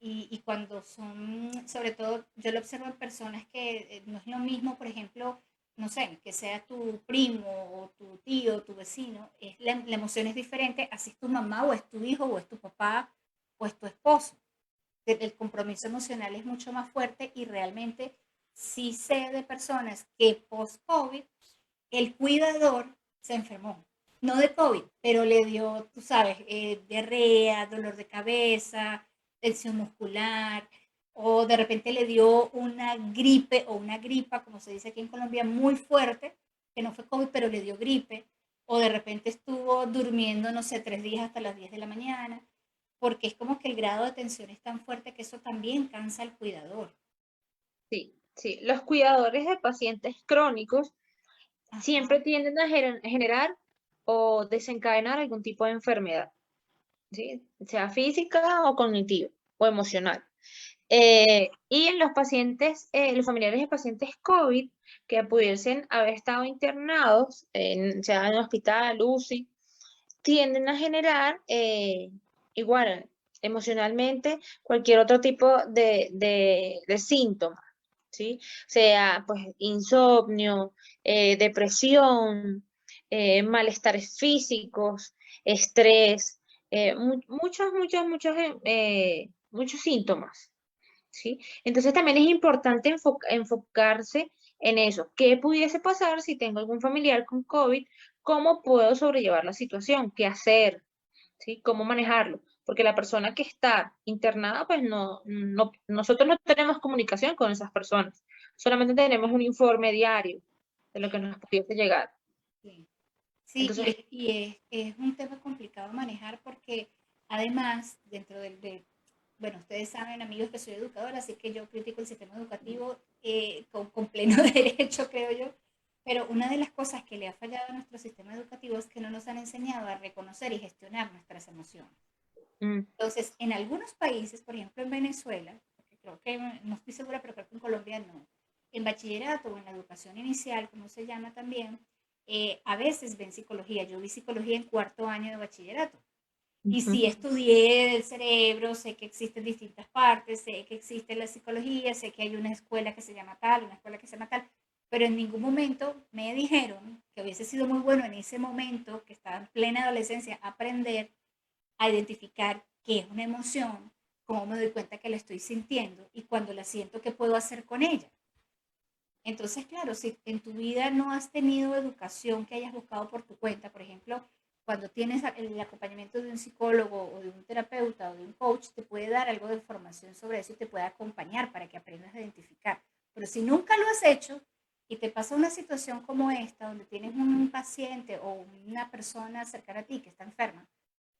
y cuando son, sobre todo, yo lo observo en personas que no es lo mismo, por ejemplo, no sé, que sea tu primo o tu tío, tu vecino, la emoción es diferente, así es tu mamá o es tu hijo o es tu papá o es tu esposo. El compromiso emocional es mucho más fuerte y realmente sí sé de personas que post-COVID el cuidador se enfermó. No de COVID, pero le dio, tú sabes, diarrea, dolor de cabeza, tensión muscular, o de repente le dio una gripe o una gripa, como se dice aquí en Colombia, muy fuerte, que no fue COVID, pero le dio gripe, o de repente estuvo durmiendo, no sé, 3 días hasta las 10 de la mañana, porque es como que el grado de tensión es tan fuerte que eso también cansa al cuidador. Sí, sí. Los cuidadores de pacientes crónicos Ajá, siempre tienden a generar o desencadenar algún tipo de enfermedad, ¿sí? Sea física o cognitiva o emocional. Y en los pacientes, los familiares de pacientes COVID que pudiesen haber estado internados, sea en hospital, UCI, tienden a generar igual emocionalmente cualquier otro tipo de síntoma, ¿sí? Sea pues insomnio, depresión, malestares físicos, estrés, muchos síntomas, ¿sí? Entonces también es importante enfocarse en eso. ¿Qué pudiese pasar si tengo algún familiar con COVID? ¿Cómo puedo sobrellevar la situación? ¿Qué hacer? ¿Sí? ¿Cómo manejarlo? Porque la persona que está internada, pues nosotros no tenemos comunicación con esas personas. Solamente tenemos un informe diario de lo que nos pudiese llegar. sí. Sí, Entonces, es un tema complicado de manejar porque además, dentro bueno, ustedes saben, amigos, que soy educadora, así que yo critico el sistema educativo con pleno derecho, creo yo. Pero una de las cosas que le ha fallado a nuestro sistema educativo es que no nos han enseñado a reconocer y gestionar nuestras emociones. Mm, Entonces, en algunos países, por ejemplo en Venezuela, porque creo que, no estoy segura, pero creo que en Colombia no, en bachillerato o en la educación inicial, como se llama también, a veces ven psicología. Yo vi psicología en cuarto año de bachillerato. Y ujú. sí estudié del cerebro, sé que existen distintas partes, sé que existe la psicología, sé que hay una escuela que se llama tal, una escuela que se llama tal, pero en ningún momento me dijeron que hubiese sido muy bueno en ese momento, que estaba en plena adolescencia, aprender a identificar qué es una emoción, cómo me doy cuenta que la estoy sintiendo y cuando la siento, qué puedo hacer con ella. Entonces, claro, si en tu vida no has tenido educación que hayas buscado por tu cuenta, por ejemplo, cuando tienes el acompañamiento de un psicólogo o de un terapeuta o de un coach, te puede dar algo de información sobre eso y te puede acompañar para que aprendas a identificar. Pero si nunca lo has hecho y te pasa una situación como esta, donde tienes un paciente o una persona cercana a ti que está enferma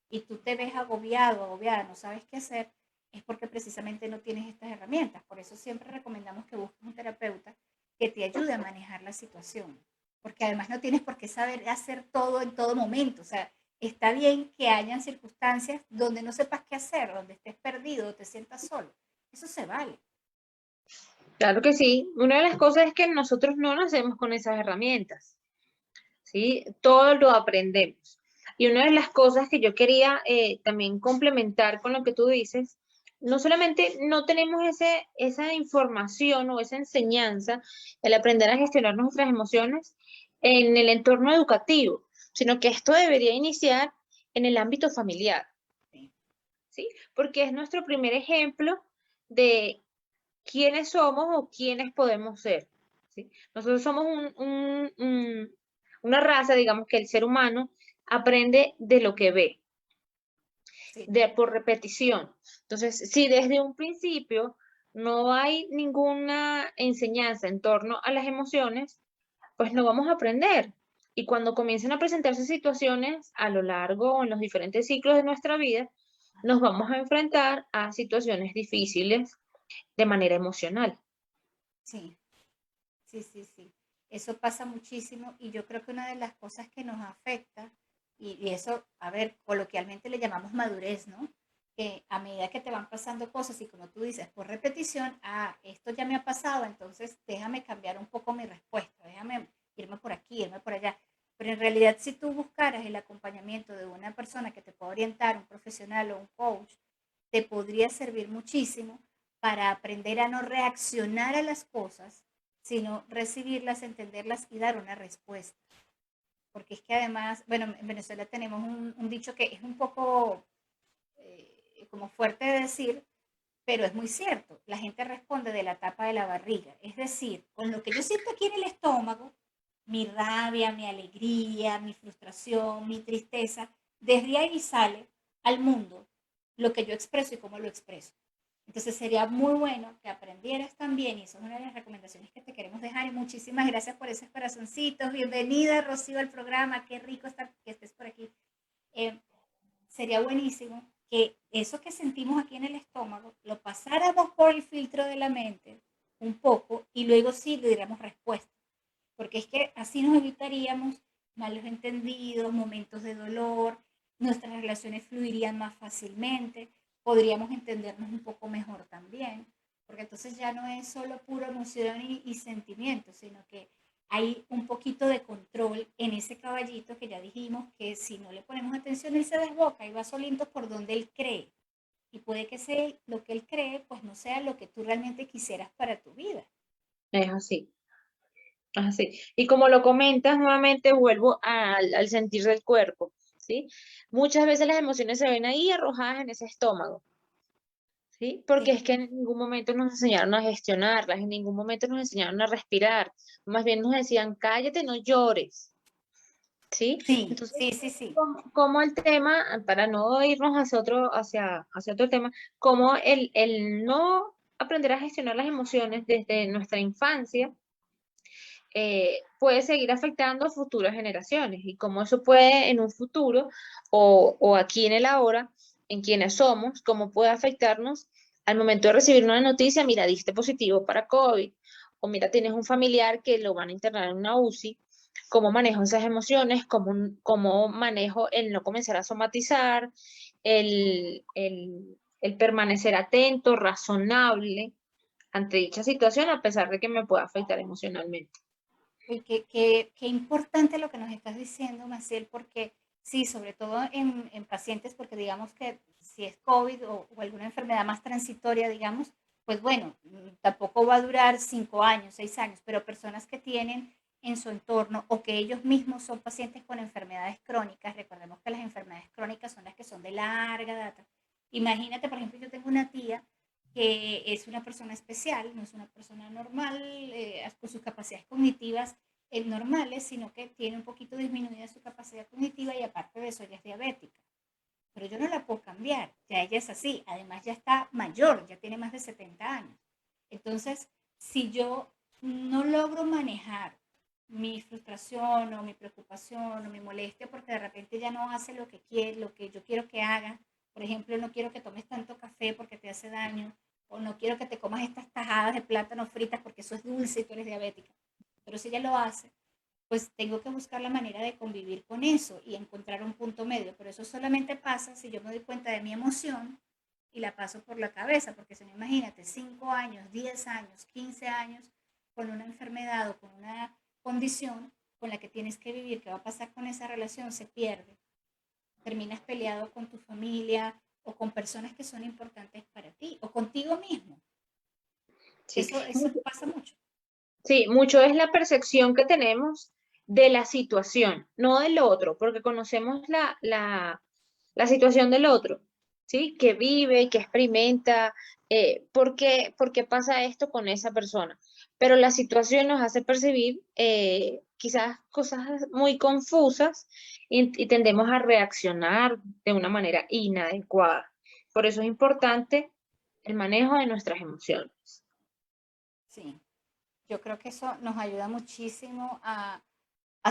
y tú te ves agobiado, agobiada, no sabes qué hacer, es porque precisamente no tienes estas herramientas. Por eso siempre recomendamos que busques un terapeuta que te ayude a manejar la situación. Porque además no tienes por qué saber hacer todo en todo momento. O sea, está bien que hayan circunstancias donde no sepas qué hacer, donde estés perdido o te sientas solo. Eso se vale. Claro que sí. Una de las cosas es que nosotros no nacemos con esas herramientas, ¿sí? Todo lo aprendemos. Y una de las cosas que yo quería también complementar con lo que tú dices, no solamente no tenemos esa información o esa enseñanza, el aprender a gestionar nuestras emociones en el entorno educativo, sino que esto debería iniciar en el ámbito familiar, Sí, ¿sí? Porque es nuestro primer ejemplo de quiénes somos o quiénes podemos ser, ¿sí? Nosotros somos una raza, digamos que el ser humano aprende de lo que ve, sí, por repetición. Entonces, si desde un principio no hay ninguna enseñanza en torno a las emociones, pues no vamos a aprender. Y cuando comiencen a presentarse situaciones a lo largo o en los diferentes ciclos de nuestra vida, nos vamos a enfrentar a situaciones difíciles de manera emocional. sí, sí, sí, sí. Eso pasa muchísimo y yo creo que una de las cosas que nos afecta, y eso, a ver, coloquialmente le llamamos madurez, ¿no? Que a medida que te van pasando cosas y como tú dices, por repetición, esto ya me ha pasado, entonces déjame cambiar un poco mi respuesta, déjame irme por aquí, irme por allá. Pero en realidad, si tú buscaras el acompañamiento de una persona que te pueda orientar, un profesional o un coach, te podría servir muchísimo para aprender a no reaccionar a las cosas, sino recibirlas, entenderlas y dar una respuesta. Porque es que además, bueno, en Venezuela tenemos un dicho que es un poco como fuerte de decir, pero es muy cierto. La gente responde de la tapa de la barriga. Es decir, con lo que yo siento aquí en el estómago, mi rabia, mi alegría, mi frustración, mi tristeza, desde ahí sale al mundo lo que yo expreso y cómo lo expreso. Entonces sería muy bueno que aprendieras también, y eso es una de las recomendaciones que te queremos dejar. Y muchísimas gracias por esos corazoncitos. Bienvenida, Rocío, al programa. Qué rico estar, que estés por aquí. Eh, Sería buenísimo que eso que sentimos aquí en el estómago lo pasáramos por el filtro de la mente un poco y luego sí le diéramos respuesta. Porque es que así nos evitaríamos malos entendidos, momentos de dolor, nuestras relaciones fluirían más fácilmente, podríamos entendernos un poco mejor también, porque entonces ya no es solo pura emoción y sentimiento, sino que hay un poquito de control en ese caballito que ya dijimos que si no le ponemos atención él se desboca y va solito por donde él cree. Y puede que sea lo que él cree, pues no sea lo que tú realmente quisieras para tu vida. Es así. Así. Y como lo comentas, nuevamente vuelvo al sentir del cuerpo, ¿sí? Muchas veces las emociones se ven ahí arrojadas en ese estómago, ¿sí? Porque Sí, es que en ningún momento nos enseñaron a gestionarlas, en ningún momento nos enseñaron a respirar, más bien nos decían, cállate, no llores, ¿sí? sí, Entonces, sí, sí, sí. como el tema, para no irnos hacia otro tema, como el no aprender a gestionar las emociones desde nuestra infancia, puede seguir afectando a futuras generaciones y cómo eso puede en un futuro o aquí en el ahora, en quienes somos, cómo puede afectarnos al momento de recibir una noticia, mira, diste positivo para COVID, o mira, tienes un familiar que lo van a internar en una UCI, cómo manejo esas emociones, cómo manejo el no comenzar a somatizar, el permanecer atento, razonable ante dicha situación, a pesar de que me pueda afectar emocionalmente. Y qué importante lo que nos estás diciendo, Maciel, porque sí, sobre todo en pacientes, porque digamos que si es COVID o alguna enfermedad más transitoria, digamos, pues bueno, tampoco va a durar 5 años, 6 años, pero personas que tienen en su entorno o que ellos mismos son pacientes con enfermedades crónicas, recordemos que las enfermedades crónicas son las que son de larga data. Imagínate, por ejemplo, yo tengo una tía que es una persona especial, no es una persona normal, con sus capacidades cognitivas normales, sino que tiene un poquito disminuida su capacidad cognitiva y aparte de eso ella es diabética. Pero yo no la puedo cambiar, ya ella es así, además ya está mayor, ya tiene más de 70 años. Entonces, si yo no logro manejar mi frustración o mi preocupación o mi molestia porque de repente ya no hace lo que quiere, lo que yo quiero que haga, por ejemplo, no quiero que tomes tanto café porque te hace daño, o no quiero que te comas estas tajadas de plátano fritas porque eso es dulce y tú eres diabética. Pero si ella lo hace, pues tengo que buscar la manera de convivir con eso y encontrar un punto medio. Pero eso solamente pasa si yo me doy cuenta de mi emoción y la paso por la cabeza, porque si no, imagínate, 5 años, 10 años, 15 años con una enfermedad o con una condición con la que tienes que vivir, ¿qué va a pasar con esa relación? Se pierde. Terminas peleado con tu familia o con personas que son importantes para ti o contigo mismo. Sí. Eso pasa mucho. Sí, mucho es la percepción que tenemos de la situación, no del otro, porque conocemos la situación del otro, ¿sí? Que vive, que experimenta, por qué pasa esto con esa persona. Pero la situación nos hace percibir quizás cosas muy confusas y tendemos a reaccionar de una manera inadecuada. Por eso es importante el manejo de nuestras emociones. Sí, yo creo que eso nos ayuda muchísimo a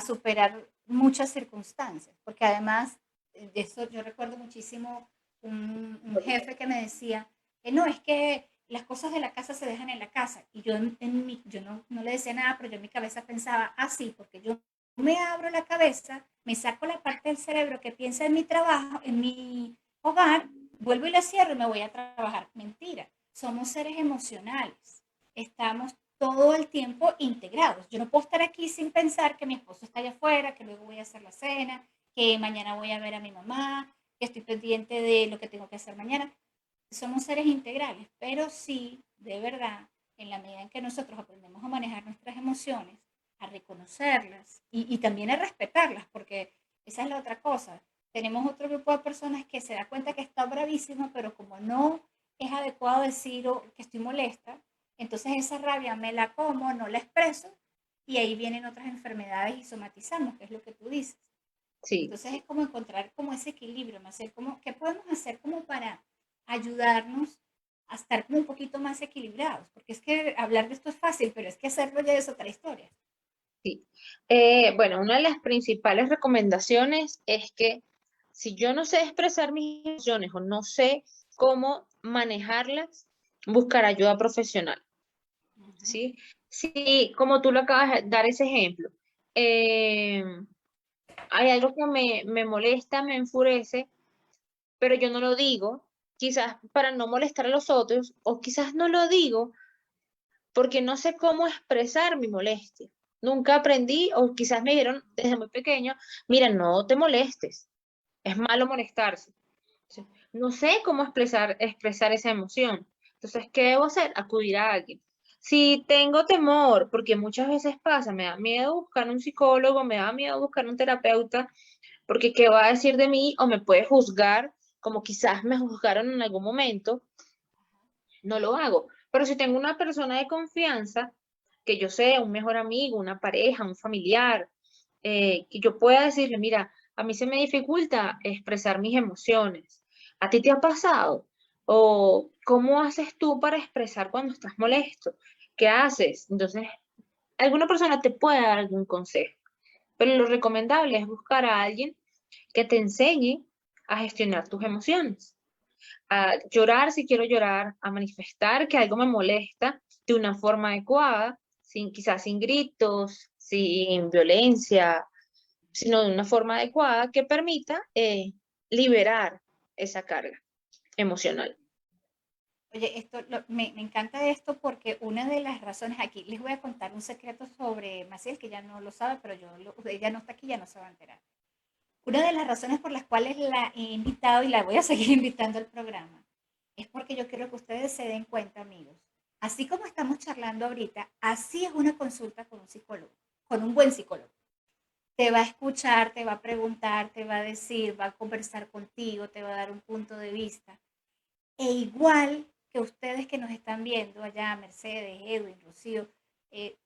superar muchas circunstancias, porque además de eso yo recuerdo muchísimo un jefe que me decía que no, es que las cosas de la casa se dejan en la casa. Y yo, yo no le decía nada, pero yo en mi cabeza pensaba, ah, sí, porque yo me abro la cabeza, me saco la parte del cerebro que piensa en mi trabajo, en mi hogar, vuelvo y la cierro y me voy a trabajar. Mentira, somos seres emocionales, estamos todo el tiempo integrados. Yo no puedo estar aquí sin pensar que mi esposo está allá afuera, que luego voy a hacer la cena, que mañana voy a ver a mi mamá, que estoy pendiente de lo que tengo que hacer mañana. Somos seres integrales, pero sí, de verdad, en la medida en que nosotros aprendemos a manejar nuestras emociones, a reconocerlas y también a respetarlas, porque esa es la otra cosa. Tenemos otro grupo de personas que se da cuenta que está bravísima, pero como no es adecuado decir que estoy molesta, entonces esa rabia me la como, no la expreso y ahí vienen otras enfermedades y somatizamos, que es lo que tú dices. Sí. Entonces es como encontrar como ese equilibrio, hacer como, ¿qué podemos hacer como para ayudarnos a estar como un poquito más equilibrados? Porque es que hablar de esto es fácil, pero es que hacerlo ya es otra historia. Sí. Bueno, una de las principales recomendaciones es que si yo no sé expresar mis emociones o no sé cómo manejarlas, buscar ayuda profesional, Uh -huh. ¿sí? Sí, como tú lo acabas de dar ese ejemplo. eh, Hay algo que me molesta, me enfurece, pero yo no lo digo, quizás para no molestar a los otros, o quizás no lo digo porque no sé cómo expresar mi molestia. Nunca aprendí, o quizás me dieron desde muy pequeño, mira, no te molestes, es malo molestarse. No sé cómo expresar esa emoción. Entonces, ¿qué debo hacer? Acudir a alguien. Si tengo temor, porque muchas veces pasa, me da miedo buscar un psicólogo, me da miedo buscar un terapeuta, porque ¿qué va a decir de mí? O me puede juzgar, como quizás me juzgaron en algún momento, no lo hago. Pero si tengo una persona de confianza, que yo sé, un mejor amigo, una pareja, un familiar, que yo pueda decirle, mira, a mí se me dificulta expresar mis emociones. ¿A ti te ha pasado? ¿O cómo haces tú para expresar cuando estás molesto? ¿Qué haces? Entonces, alguna persona te puede dar algún consejo, pero lo recomendable es buscar a alguien que te enseñe a gestionar tus emociones, a llorar si quiero llorar, a manifestar que algo me molesta de una forma adecuada, quizás sin gritos, sin violencia, sino de una forma adecuada que permita liberar esa carga emocional. Oye, me encanta esto porque una de las razones, aquí les voy a contar un secreto sobre Maciel, que ya no lo sabe, pero ella no está aquí, ya no se va a enterar. Una de las razones por las cuales la he invitado y la voy a seguir invitando al programa es porque yo quiero que ustedes se den cuenta, amigos. Así como estamos charlando ahorita, así es una consulta con un psicólogo, con un buen psicólogo. Te va a escuchar, te va a preguntar, te va a decir, va a conversar contigo, te va a dar un punto de vista. E igual que ustedes que nos están viendo allá, Mercedes, Edwin, Rocío, eh,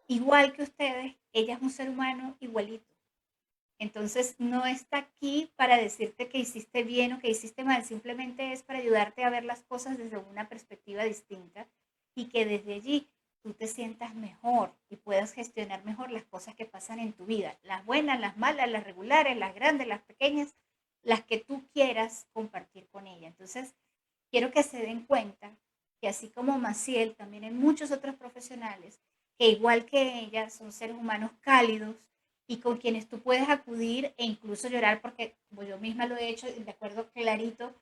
igual que ustedes, ella es un ser humano igualito. Entonces, no está aquí para decirte que hiciste bien o que hiciste mal, simplemente es para ayudarte a ver las cosas desde una perspectiva distinta y que desde allí tú te sientas mejor y puedas gestionar mejor las cosas que pasan en tu vida, las buenas, las malas, las regulares, las grandes, las pequeñas, las que tú quieras compartir con ella. Entonces, quiero que se den cuenta que así como Maciel, también hay muchos otros profesionales que igual que ella son seres humanos cálidos y con quienes tú puedes acudir e incluso llorar, porque como yo misma lo he hecho, de acuerdo clarito,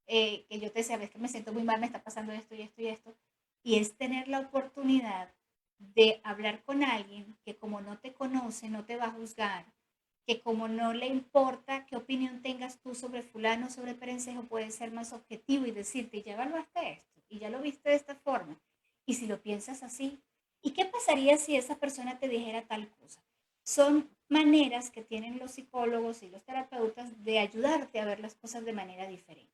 que yo te decía, ves que me siento muy mal, me está pasando esto y esto y esto, y es tener la oportunidad de hablar con alguien que como no te conoce, no te va a juzgar, que como no le importa qué opinión tengas tú sobre fulano, sobre perencejo, puede ser más objetivo y decirte, ya evaluaste esto y ya lo viste de esta forma. Y si lo piensas así, ¿y qué pasaría si esa persona te dijera tal cosa? Son maneras que tienen los psicólogos y los terapeutas de ayudarte a ver las cosas de manera diferente.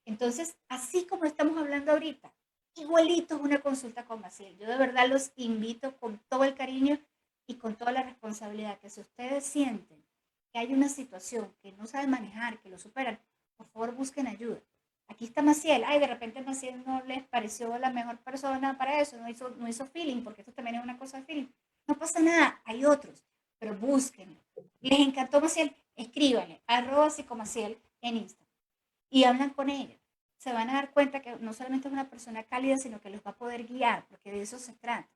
Entonces, así como estamos hablando ahorita, igualito es una consulta con Maciel. Yo de verdad los invito con todo el cariño y con toda la responsabilidad que si ustedes sienten que hay una situación que no saben manejar, que lo superan, por favor busquen ayuda. Aquí está Maciel. Ay, de repente Maciel no les pareció la mejor persona para eso, no hizo feeling, porque esto también es una cosa de feeling. No pasa nada, hay otros, pero búsquenlo. Les encantó Maciel, escríbanle, @psicomaciel en Instagram y hablan con ella. Se van a dar cuenta que no solamente es una persona cálida, sino que los va a poder guiar, porque de eso se trata.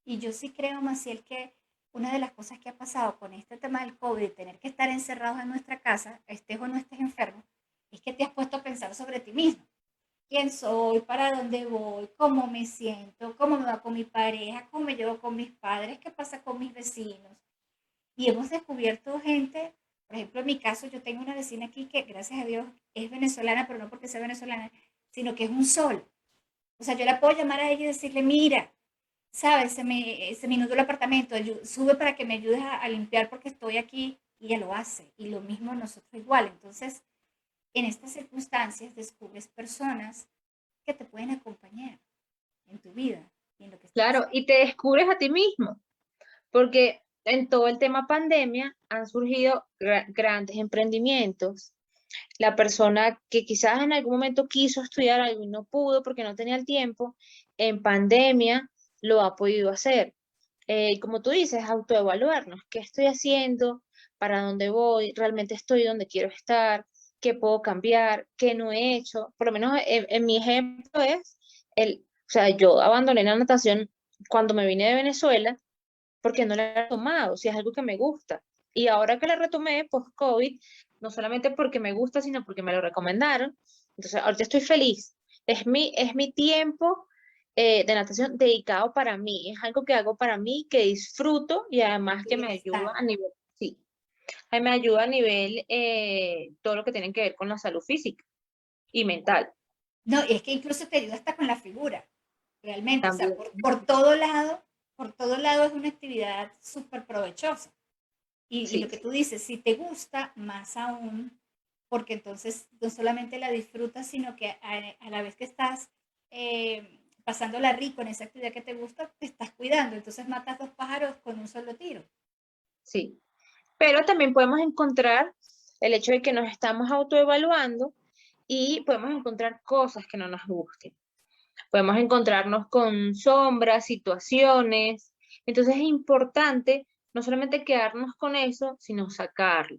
Y yo sí creo, Maciel, que una de las cosas que ha pasado con este tema del COVID, de tener que estar encerrados en nuestra casa, estés o no estés enfermo, es que te has puesto a pensar sobre ti mismo. ¿Quién soy? ¿Para dónde voy? ¿Cómo me siento? ¿Cómo me va con mi pareja? ¿Cómo me llevo con mis padres? ¿Qué pasa con mis vecinos? Y hemos descubierto gente, por ejemplo, en mi caso, yo tengo una vecina aquí que, gracias a Dios, es venezolana, pero no porque sea venezolana, sino que es un sol. O sea, yo la puedo llamar a ella y decirle, mira, sabes, se me inundó el apartamento, sube para que me ayudes a limpiar porque estoy aquí, y ella lo hace. Y lo mismo nosotros igual. Entonces, en estas circunstancias descubres personas que te pueden acompañar en tu vida y en lo que estás Claro, haciendo. y te descubres a ti mismo, porque en todo el tema pandemia han surgido grandes emprendimientos. La persona que quizás en algún momento quiso estudiar algo y no pudo porque no tenía el tiempo, en pandemia lo ha podido hacer. Como tú dices, autoevaluarnos, ¿qué estoy haciendo? ¿Para dónde voy? ¿Realmente estoy donde quiero estar? ¿Qué puedo cambiar? ¿Qué no he hecho? Por lo menos en mi ejemplo es o sea, yo abandoné la natación cuando me vine de Venezuela porque no la he tomado, si es algo que me gusta. Y ahora que la retomé post-COVID, no solamente porque me gusta, sino porque me lo recomendaron. Entonces, ahorita estoy feliz. Es mi tiempo de natación dedicado para mí. Es algo que hago para mí, que disfruto y además que me ayuda Bienestar. a nivel, sí, me ayuda a nivel todo lo que tiene que ver con la salud física y mental No, y es que incluso te ayuda hasta con la figura, realmente. O sea, también. por todo lado es una actividad súper provechosa. Y lo Sí, que tú dices, si te gusta, más aún, porque entonces no solamente la disfrutas, sino que a la vez que estás pasándola rico en esa actividad que te gusta, te estás cuidando. Entonces matas dos pájaros con un solo tiro. sí. Pero también podemos encontrar el hecho de que nos estamos autoevaluando y podemos encontrar cosas que no nos gusten. Podemos encontrarnos con sombras, situaciones. Entonces es importante no solamente quedarnos con eso, sino sacarlo.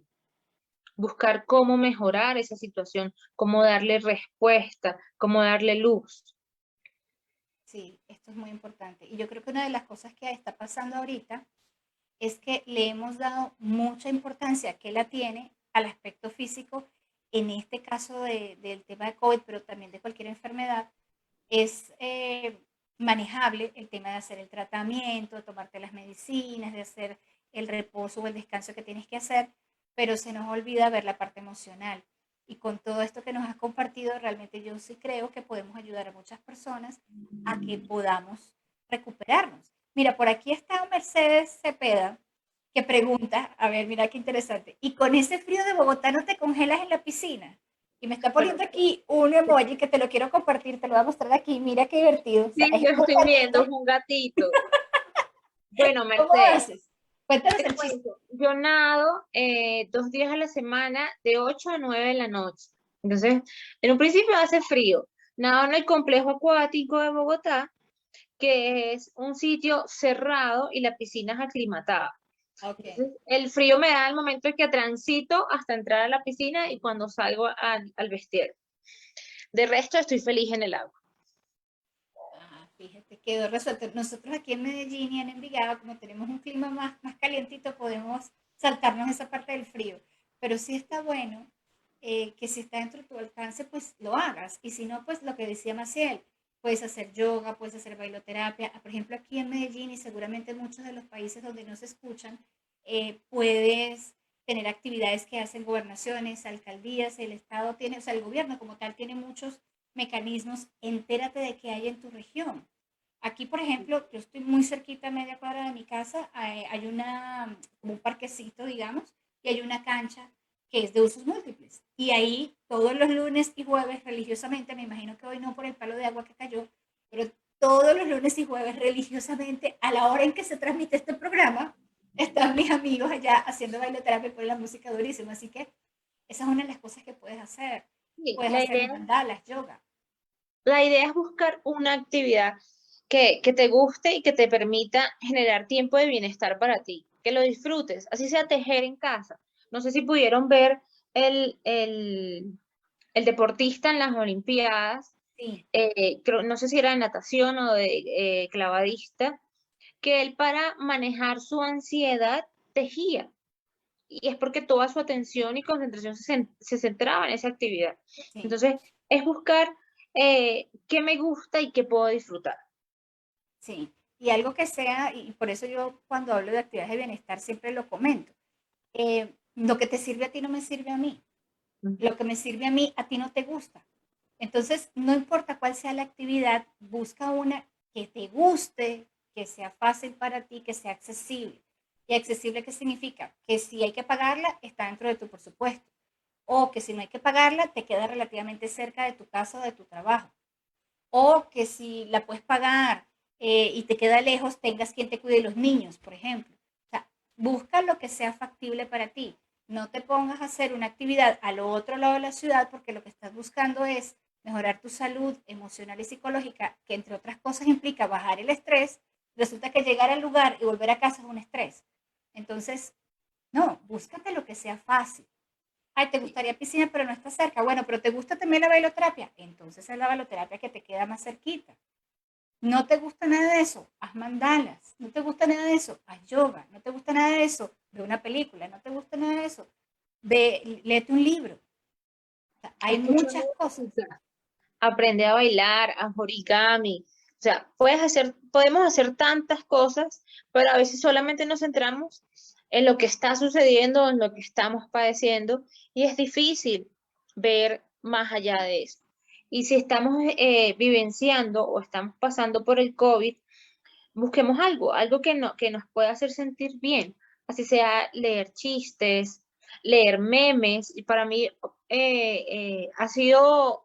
Buscar cómo mejorar esa situación, cómo darle respuesta, cómo darle luz. Sí, esto es muy importante. Y yo creo que una de las cosas que está pasando ahorita es que le hemos dado mucha importancia que la tiene al aspecto físico en este caso del tema de COVID, pero también de cualquier enfermedad, es manejable el tema de hacer el tratamiento, de tomarte las medicinas, de hacer el reposo o el descanso que tienes que hacer, pero se nos olvida ver la parte emocional. Y con todo esto que nos has compartido, realmente yo sí creo que podemos ayudar a muchas personas a que podamos recuperarnos. Mira, por aquí está Mercedes Cepeda, que pregunta, a ver, mira qué interesante, ¿y con ese frío de Bogotá no te congelas en la piscina? Y me está Bueno, poniendo aquí un emoji que te lo quiero compartir, te lo voy a mostrar aquí, mira qué divertido. O sea, sí, es yo un estoy viendo, es gatito. un gatito. Bueno, ¿Cómo Mercedes, haces? Cuéntanos te el chiste. cuento, yo nado 2 días a la semana de 8 a 9 de la noche. Entonces, en un principio hace frío. Nado en el complejo acuático de Bogotá, que es un sitio cerrado y la piscina es aclimatada. Ok. Entonces, el frío me da al momento en que transito hasta entrar a la piscina y cuando salgo al vestir. De resto, estoy feliz en el agua. Ah, fíjate, quedó resuelto. Nosotros aquí en Medellín y en Envigado, como tenemos un clima más calientito, podemos saltarnos esa parte del frío. Pero sí está bueno que si está dentro de tu alcance, pues lo hagas. Y si no, pues lo que decía Maciel, puedes hacer yoga, puedes hacer bailoterapia. Por ejemplo, aquí en Medellín y seguramente en muchos de los países donde nos escuchan, puedes tener actividades que hacen gobernaciones, alcaldías, el Estado tiene, o sea, el gobierno como tal tiene muchos mecanismos, entérate de qué hay en tu región. Aquí, por ejemplo, yo estoy muy cerquita, a media cuadra de mi casa, hay una, como un parquecito, digamos, y hay una cancha que es de usos múltiples. Y ahí todos los lunes y jueves religiosamente, me imagino que hoy no por el palo de agua que cayó, pero todos los lunes y jueves religiosamente, a la hora en que se transmite este programa, están mis amigos allá haciendo bailoterapia y ponen la música durísima. Así que esa es una de las cosas que puedes hacer. Sí, Puedes hacer mandalas, yoga. la idea es buscar una actividad que te guste y que te permita generar tiempo de bienestar para ti, que lo disfrutes, así sea tejer en casa. No sé si pudieron ver el, el, el deportista en las Olimpiadas, Sí, no sé si era de natación o de clavadista, que él para manejar su ansiedad tejía. Y es porque toda su atención y concentración se centraba en esa actividad. sí, Entonces, es buscar qué me gusta y qué puedo disfrutar. sí. Y algo que sea, y por eso yo cuando hablo de actividades de bienestar siempre lo comento. Lo que te sirve a ti no me sirve a mí. Mm. Lo que me sirve a ti no te gusta. Entonces, no importa cuál sea la actividad, busca una que te guste, que sea fácil para ti, que sea accesible. ¿Y accesible qué significa? Que si hay que pagarla, está dentro de tu presupuesto. O que si no hay que pagarla, te queda relativamente cerca de tu casa o de tu trabajo. O que si la puedes pagar y te queda lejos, tengas quien te cuide los niños, por ejemplo. O sea, busca lo que sea factible para ti. No te pongas a hacer una actividad al otro lado de la ciudad porque lo que estás buscando es mejorar tu salud emocional y psicológica, que entre otras cosas implica bajar el estrés. Resulta que llegar al lugar y volver a casa es un estrés. Entonces, no, búscate lo que sea fácil. Ay, ¿te gustaría piscina pero no está cerca? Bueno, pero ¿te gusta también la bailoterapia? Entonces es la bailoterapia que te queda más cerquita. ¿No te gusta nada de eso? Haz mandalas. ¿No te gusta nada de eso? Haz yoga. ¿No te gusta nada de eso? Ve una película. ¿No te gusta nada de eso? Ve, léete un libro. O sea, hay Escucha muchas cosas. música, aprende a bailar, a origami. O sea, podemos hacer tantas cosas, pero a veces solamente nos centramos en lo que está sucediendo, en lo que estamos padeciendo, y es difícil ver más allá de eso. Y si estamos vivenciando o estamos pasando por el COVID, busquemos algo que nos pueda hacer sentir bien, así sea leer chistes, leer memes, y para mí ha sido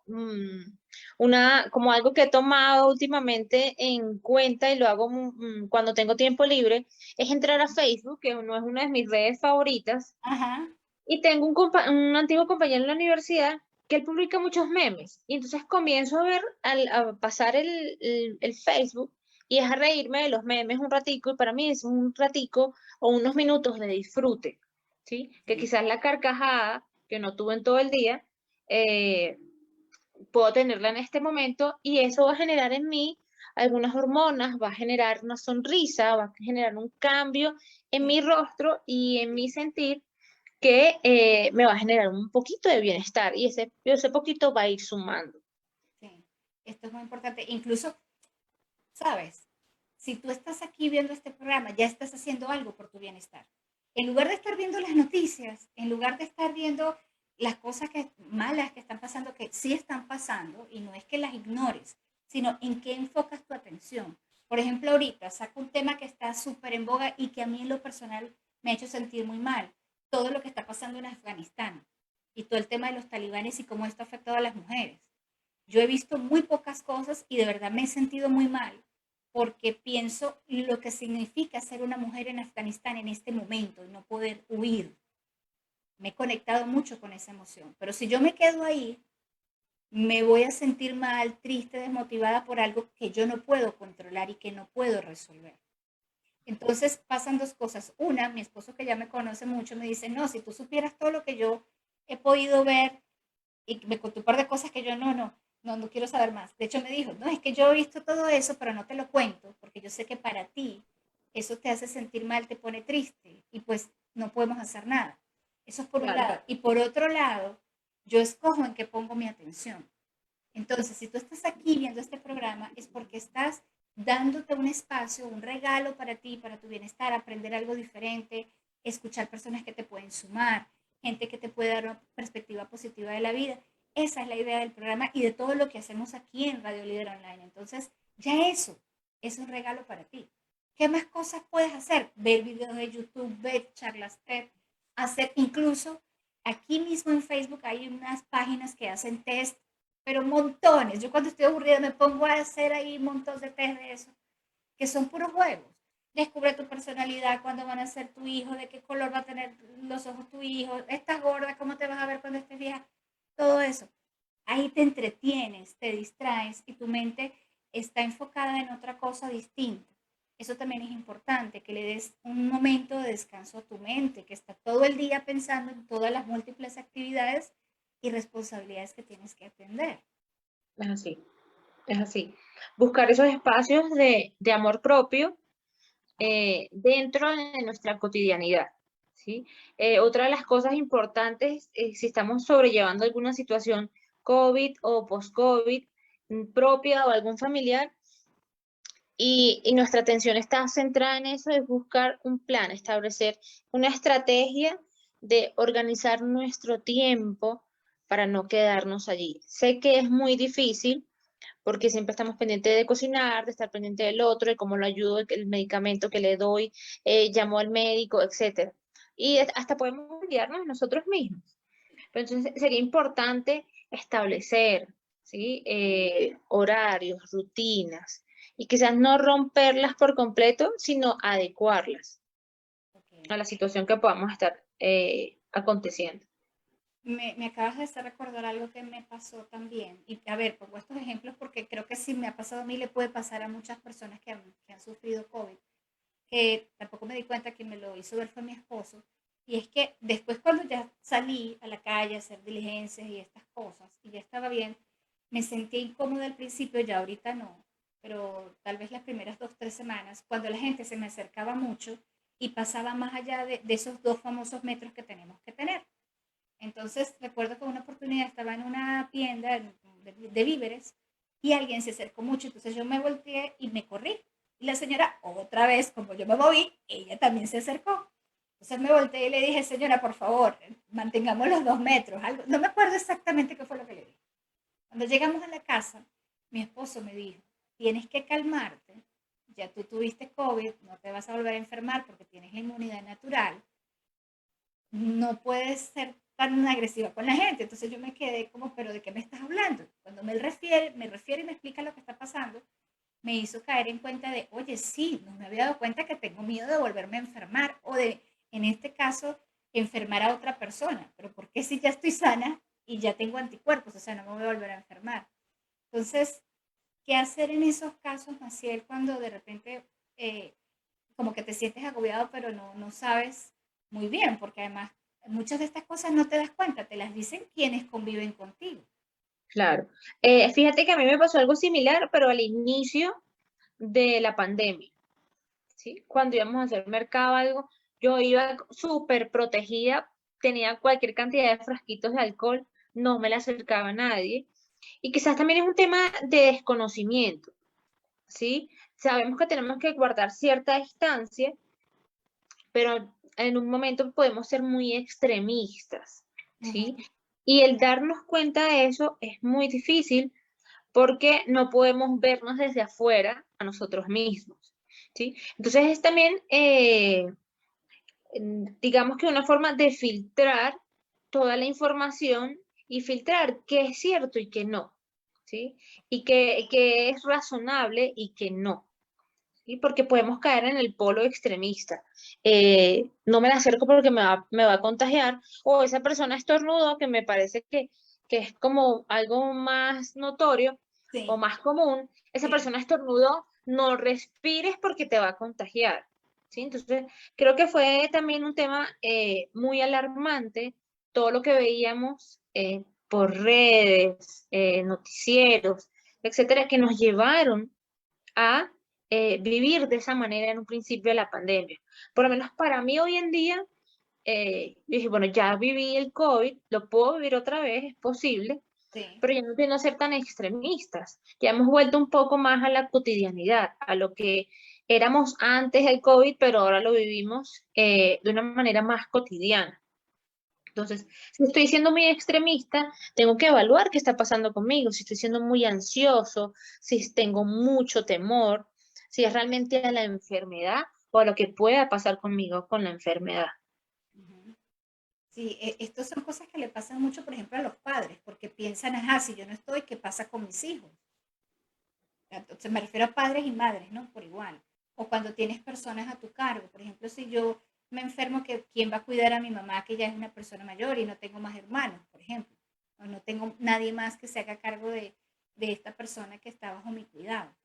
como algo que he tomado últimamente en cuenta y lo hago cuando tengo tiempo libre, es entrar a Facebook, que no es una de mis redes favoritas, Ajá. y tengo un antiguo compañero en la universidad que él publica muchos memes. Y entonces comienzo a ver, a pasar el Facebook y es a reírme de los memes un ratico. Y para mí es un ratico o unos minutos de disfrute, ¿sí? Que Sí, quizás la carcajada que no tuve en todo el día, eh, puedo tenerla en este momento y eso va a generar en mí algunas hormonas, va a generar una sonrisa, va a generar un cambio en mi sí, rostro y en mi sentir que me va a generar un poquito de bienestar y ese poquito va a ir sumando. Sí, esto es muy importante. Incluso, ¿sabes? Si tú estás aquí viendo este programa, ya estás haciendo algo por tu bienestar. En lugar de estar viendo las noticias, en lugar de estar viendo las cosas malas que están pasando, que sí están pasando, y no es que las ignores, sino en qué enfocas tu atención. Por ejemplo, ahorita saco un tema que está súper en boga y que a mí en lo personal me ha hecho sentir muy mal. Todo lo que está pasando en Afganistán y todo el tema de los talibanes y cómo esto ha afectado a las mujeres. Yo he visto muy pocas cosas y de verdad me he sentido muy mal porque pienso lo que significa ser una mujer en Afganistán en este momento y no poder huir. Me he conectado mucho con esa emoción, pero si yo me quedo ahí, me voy a sentir mal, triste, desmotivada por algo que yo no puedo controlar y que no puedo resolver. Entonces pasan dos cosas. Una, mi esposo que ya me conoce mucho me dice, no, si tú supieras todo lo que yo he podido ver y me contó un par de cosas que yo no quiero saber más. De hecho me dijo, no, es que yo he visto todo eso, pero no te lo cuento, porque yo sé que para ti eso te hace sentir mal, te pone triste y pues no podemos hacer nada. Eso es por un Claro. lado. Y por otro lado, yo escojo en qué pongo mi atención. Entonces, si tú estás aquí viendo este programa, es porque estás dándote un espacio, un regalo para ti, para tu bienestar, aprender algo diferente, escuchar personas que te pueden sumar, gente que te puede dar una perspectiva positiva de la vida. Esa es la idea del programa y de todo lo que hacemos aquí en Radio Líder Online. Entonces, ya eso es un regalo para ti. ¿Qué más cosas puedes hacer? Ver videos de YouTube, ver charlas TED, hacer incluso aquí mismo en Facebook hay unas páginas que hacen test, pero montones. Yo cuando estoy aburrida me pongo a hacer ahí montones de test de eso, que son puros juegos. Descubre tu personalidad, cuándo van a ser tu hijo, de qué color va a tener los ojos tu hijo, estás gorda, cómo te vas a ver cuando estés vieja, todo eso. Ahí te entretienes, te distraes y tu mente está enfocada en otra cosa distinta. Eso también es importante, que le des un momento de descanso a tu mente, que está todo el día pensando en todas las múltiples actividades y responsabilidades que tienes que atender. Es así, es así. Buscar esos espacios de amor propio dentro de nuestra cotidianidad, ¿sí? Otra de las cosas importantes, si estamos sobrellevando alguna situación COVID o post-COVID propia o algún familiar, y nuestra atención está centrada en eso, es buscar un plan, establecer una estrategia de organizar nuestro tiempo para no quedarnos allí. Sé que es muy difícil porque siempre estamos pendientes de cocinar, de estar pendiente del otro, de cómo lo ayudo, el medicamento que le doy, llamo al médico, etcétera. Y hasta podemos olvidarnos de nosotros mismos. Pero entonces sería importante establecer, ¿sí? Horarios, rutinas, y quizás no romperlas por completo, sino adecuarlas Okay. a la situación que podamos estar aconteciendo. Me acabas de hacer recordar algo que me pasó también. Y a ver, pongo estos ejemplos porque creo que si me ha pasado a mí, le puede pasar a muchas personas que han sufrido COVID. Que tampoco me di cuenta que me lo hizo ver fue mi esposo. Y es que después cuando ya salí a la calle a hacer diligencias y estas cosas, y ya estaba bien, me sentí incómoda al principio, ya ahorita no, pero tal vez las primeras 2, 3 semanas, cuando la gente se me acercaba mucho y pasaba más allá de esos 2 famosos metros que tenemos que tener. Entonces recuerdo que una oportunidad estaba en una tienda de víveres y alguien se acercó mucho, entonces yo me volteé y me corrí. Y la señora, otra vez, como yo me moví, ella también se acercó. Entonces me volteé y le dije, señora, por favor, mantengamos los 2 metros. Algo, no me acuerdo exactamente qué fue lo que le dije. Cuando llegamos a la casa, mi esposo me dijo, tienes que calmarte, ya tú tuviste COVID, no te vas a volver a enfermar porque tienes la inmunidad natural, no puedes ser tan agresiva con la gente. Entonces yo me quedé como, pero ¿de qué me estás hablando? Cuando me refiere y me explica lo que está pasando, me hizo caer en cuenta de, oye, sí, no me había dado cuenta que tengo miedo de volverme a enfermar o de, en este caso, enfermar a otra persona. Pero ¿por qué si ya estoy sana y ya tengo anticuerpos? O sea, no me voy a volver a enfermar. Entonces, ¿qué hacer en esos casos, Maciel, cuando de repente eh, como que te sientes agobiado, pero no sabes muy bien, porque además muchas de estas cosas no te das cuenta, te las dicen quienes conviven contigo. Claro. Fíjate que a mí me pasó algo similar, pero al inicio de la pandemia, ¿sí? Cuando íbamos a hacer mercado algo, yo iba súper protegida tenía cualquier cantidad de frasquitos de alcohol, no me le acercaba a nadie. Y quizás también es un tema de desconocimiento, ¿sí? Sabemos que tenemos que guardar cierta distancia, pero en un momento podemos ser muy extremistas, ¿sí? Ujú. Y el darnos cuenta de eso es muy difícil porque no podemos vernos desde afuera a nosotros mismos, ¿sí? Entonces es también, digamos que una forma de filtrar toda la información y filtrar qué es cierto y qué no, ¿sí? Y qué es razonable y qué no. ¿Sí? Porque podemos caer en el polo extremista. No me la acerco porque me va a contagiar, o esa persona estornudó, que me parece que es como algo más notorio o Sí, más común. Esa sí. persona estornudó, no respires porque te va a contagiar. ¿Sí? Entonces, creo que fue también un tema muy alarmante, todo lo que veíamos por redes, noticieros, etcétera, que nos llevaron a vivir de esa manera en un principio de la pandemia. Por lo menos para mí hoy en día, dije, bueno, ya viví el COVID, lo puedo vivir otra vez, es posible, Sí. pero ya no tiendo a ser tan extremistas. Ya hemos vuelto un poco más a la cotidianidad, a lo que éramos antes del COVID, pero ahora lo vivimos de una manera más cotidiana. Entonces, si estoy siendo muy extremista, tengo que evaluar qué está pasando conmigo, si estoy siendo muy ansioso, si tengo mucho temor, si es realmente a la enfermedad o a lo que pueda pasar conmigo con la enfermedad. Ujú. Sí, estos son cosas que le pasan mucho, por ejemplo, a los padres, porque piensan, ajá, si yo no estoy, ¿qué pasa con mis hijos? Entonces me refiero a padres y madres, ¿no? Por igual. O cuando tienes personas a tu cargo. Por ejemplo, si yo me enfermo, ¿quién va a cuidar a mi mamá, que ya es una persona mayor y no tengo más hermanos, por ejemplo? O no tengo nadie más que se haga cargo de esta persona que está bajo mi cuidado.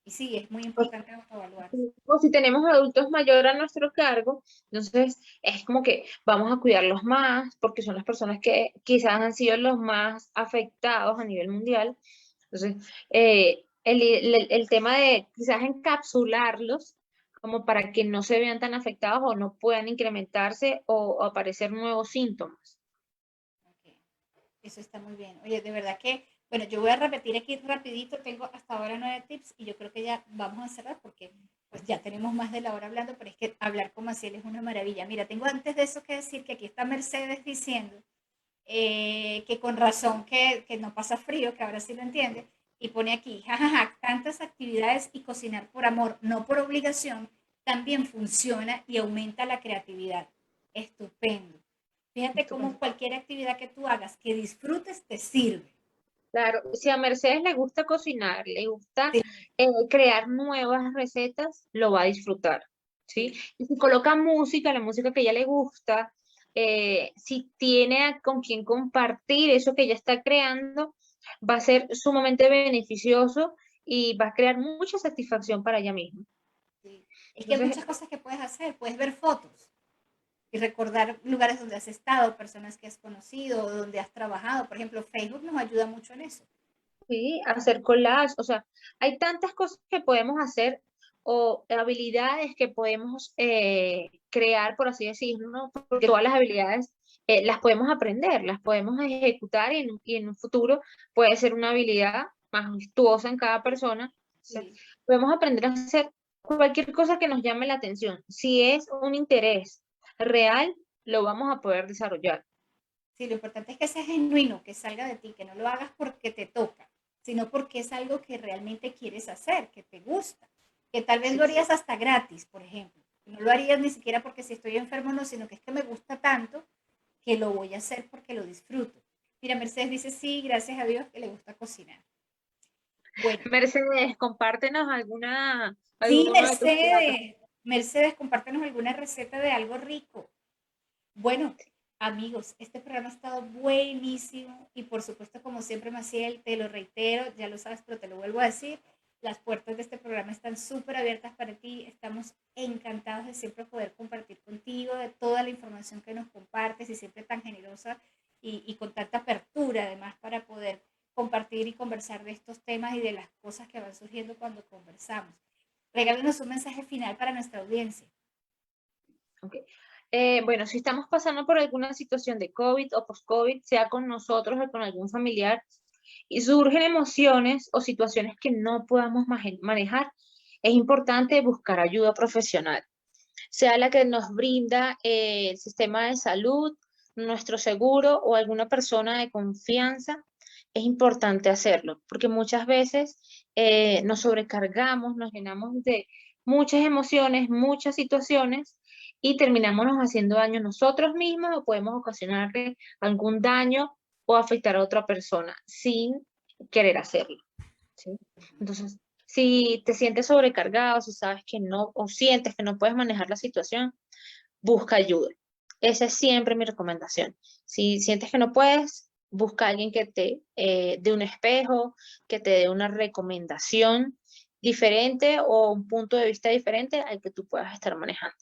Y sí, es muy importante autoevaluarse. O si tenemos adultos mayores a nuestro cargo, entonces es como que vamos a cuidarlos más porque son las personas que quizás han sido los más afectados a nivel mundial. Entonces, el tema de quizás encapsularlos como para que no se vean tan afectados o no puedan incrementarse o aparecer nuevos síntomas. Ok. Eso está muy bien. Oye, de verdad que, bueno, yo voy a repetir aquí rapidito, tengo hasta ahora 9 tips y yo creo que ya vamos a cerrar porque pues ya tenemos más de la hora hablando, pero es que hablar con Maciel es una maravilla. Mira, tengo antes de eso que decir que aquí está Mercedes diciendo que con razón que no pasa frío, que ahora sí lo entiende, y pone aquí, jajaja, tantas actividades y cocinar por amor, no por obligación, también funciona y aumenta la creatividad. Estupendo. Fíjate cómo Estupendo. cualquier actividad que tú hagas que disfrutes te sirve. Claro, si a Mercedes le gusta cocinar, le gusta Sí, crear nuevas recetas, lo va a disfrutar, ¿sí? sí, Y si coloca música, la música que a ella le gusta, si tiene con quien compartir eso que ella está creando, va a ser sumamente beneficioso y va a crear mucha satisfacción para ella misma. sí. Es que hay Entonces, muchas cosas que puedes hacer. Puedes ver fotos y recordar lugares donde has estado, personas que has conocido, donde has trabajado. Por ejemplo, Facebook nos ayuda mucho en eso. sí, hacer collage, o sea, hay tantas cosas que podemos hacer o habilidades que podemos crear, por así decirlo, ¿no? Porque todas las habilidades las podemos aprender, las podemos ejecutar y en un futuro puede ser una habilidad más virtuosa en cada persona. O sea, Sí. podemos aprender a hacer cualquier cosa que nos llame la atención. Si es un interés real, lo vamos a poder desarrollar. Sí, lo importante es que sea genuino, que salga de ti, que no lo hagas porque te toca, sino porque es algo que realmente quieres hacer, que te gusta, que tal vez Sí. lo harías hasta gratis, por ejemplo. No lo harías ni siquiera porque si estoy enfermo, no, sino que es que me gusta tanto que lo voy a hacer porque lo disfruto. Mira, Mercedes dice, sí, gracias a Dios que le gusta cocinar. Bueno, Mercedes, compártenos sí, alguno de tus platos. Mercedes, Mercedes, compártenos alguna receta de algo rico. Bueno, amigos, este programa ha estado buenísimo y por supuesto, como siempre, Maciel, te lo reitero, ya lo sabes, pero te lo vuelvo a decir, las puertas de este programa están súper abiertas para ti, estamos encantados de siempre poder compartir contigo, de toda la información que nos compartes y siempre tan generosa y con tanta apertura además para poder compartir y conversar de estos temas y de las cosas que van surgiendo cuando conversamos. Regálanos un mensaje final para nuestra audiencia. Ok. Bueno, si estamos pasando por alguna situación de COVID o post-COVID, sea con nosotros o con algún familiar, y surgen emociones o situaciones que no podamos manejar, es importante buscar ayuda profesional, sea la que nos brinda el sistema de salud, nuestro seguro o alguna persona de confianza. Es importante hacerlo, porque muchas veces nos sobrecargamos, nos llenamos de muchas emociones, muchas situaciones y terminamos nos haciendo daño a nosotros mismos o podemos ocasionarle algún daño o afectar a otra persona sin querer hacerlo, ¿sí? Entonces, si te sientes sobrecargado, si sabes que no, o sientes que no puedes manejar la situación, busca ayuda. Esa es siempre mi recomendación. Si sientes que no puedes, busca a alguien que te dé un espejo, que te dé una recomendación diferente o un punto de vista diferente al que tú puedas estar manejando.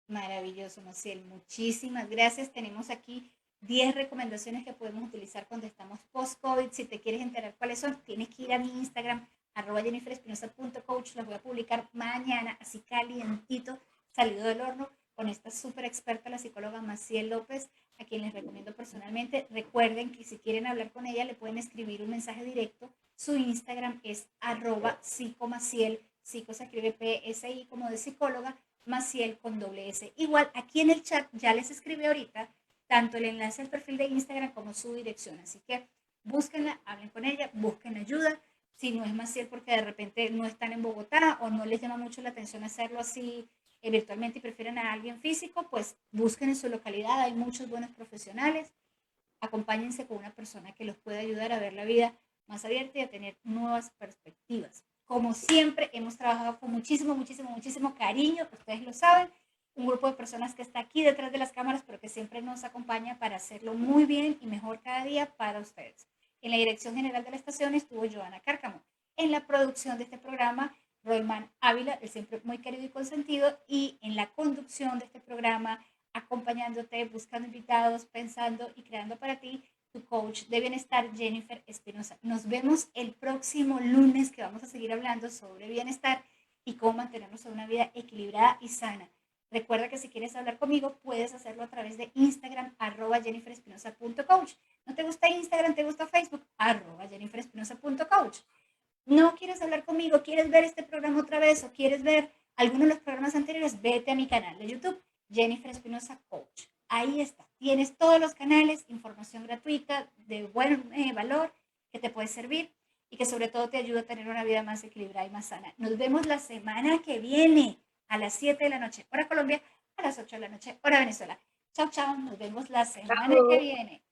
Maravilloso, Maciel. Muchísimas gracias. Tenemos aquí 10 recomendaciones que podemos utilizar cuando estamos post-COVID. Si te quieres enterar cuáles son, tienes que ir a mi Instagram, @jenniferespinosa.coach. Las voy a publicar mañana, así calientito, salido del horno, con esta súper experta, la psicóloga Maciel López, a quien les recomiendo personalmente. Recuerden que si quieren hablar con ella, le pueden escribir un mensaje directo. Su Instagram es @psicomaciel. Psico se escribe PSI como de psicóloga, Maciel con doble S. Igual aquí en el chat ya les escribí ahorita tanto el enlace al perfil de Instagram como su dirección. Así que búsquenla, hablen con ella, busquen ayuda. Si no es Maciel porque de repente no están en Bogotá o no les llama mucho la atención hacerlo así virtualmente y prefieren a alguien físico, pues busquen en su localidad. Hay muchos buenos profesionales. Acompáñense con una persona que los pueda ayudar a ver la vida más abierta y a tener nuevas perspectivas. Como siempre, hemos trabajado con muchísimo, muchísimo, muchísimo cariño, ustedes lo saben, un grupo de personas que está aquí detrás de las cámaras, pero que siempre nos acompaña para hacerlo muy bien y mejor cada día para ustedes. En la dirección general de la estación estuvo Joana Cárcamo. En la producción de este programa, Royman Ávila, el siempre muy querido y consentido, y en la conducción de este programa, acompañándote, buscando invitados, pensando y creando para ti, tu coach de bienestar, Jennifer Espinosa. Nos vemos el próximo lunes, que vamos a seguir hablando sobre bienestar y cómo mantenernos en una vida equilibrada y sana. Recuerda que si quieres hablar conmigo, puedes hacerlo a través de Instagram, @jenniferespinosa.coach. ¿No te gusta Instagram? ¿Te gusta Facebook? @jenniferespinosa.coach. ¿No quieres hablar conmigo? ¿Quieres ver este programa otra vez o quieres ver alguno de los programas anteriores? Vete a mi canal de YouTube, Jennifer Espinosa Coach. Ahí está. Tienes todos los canales, información gratuita de buen valor que te puede servir y que sobre todo te ayuda a tener una vida más equilibrada y más sana. Nos vemos la semana que viene a las 7 de la noche, hora Colombia, a las 8 de la noche, hora Venezuela. Chao, chao. Nos vemos la semana que Chao. viene.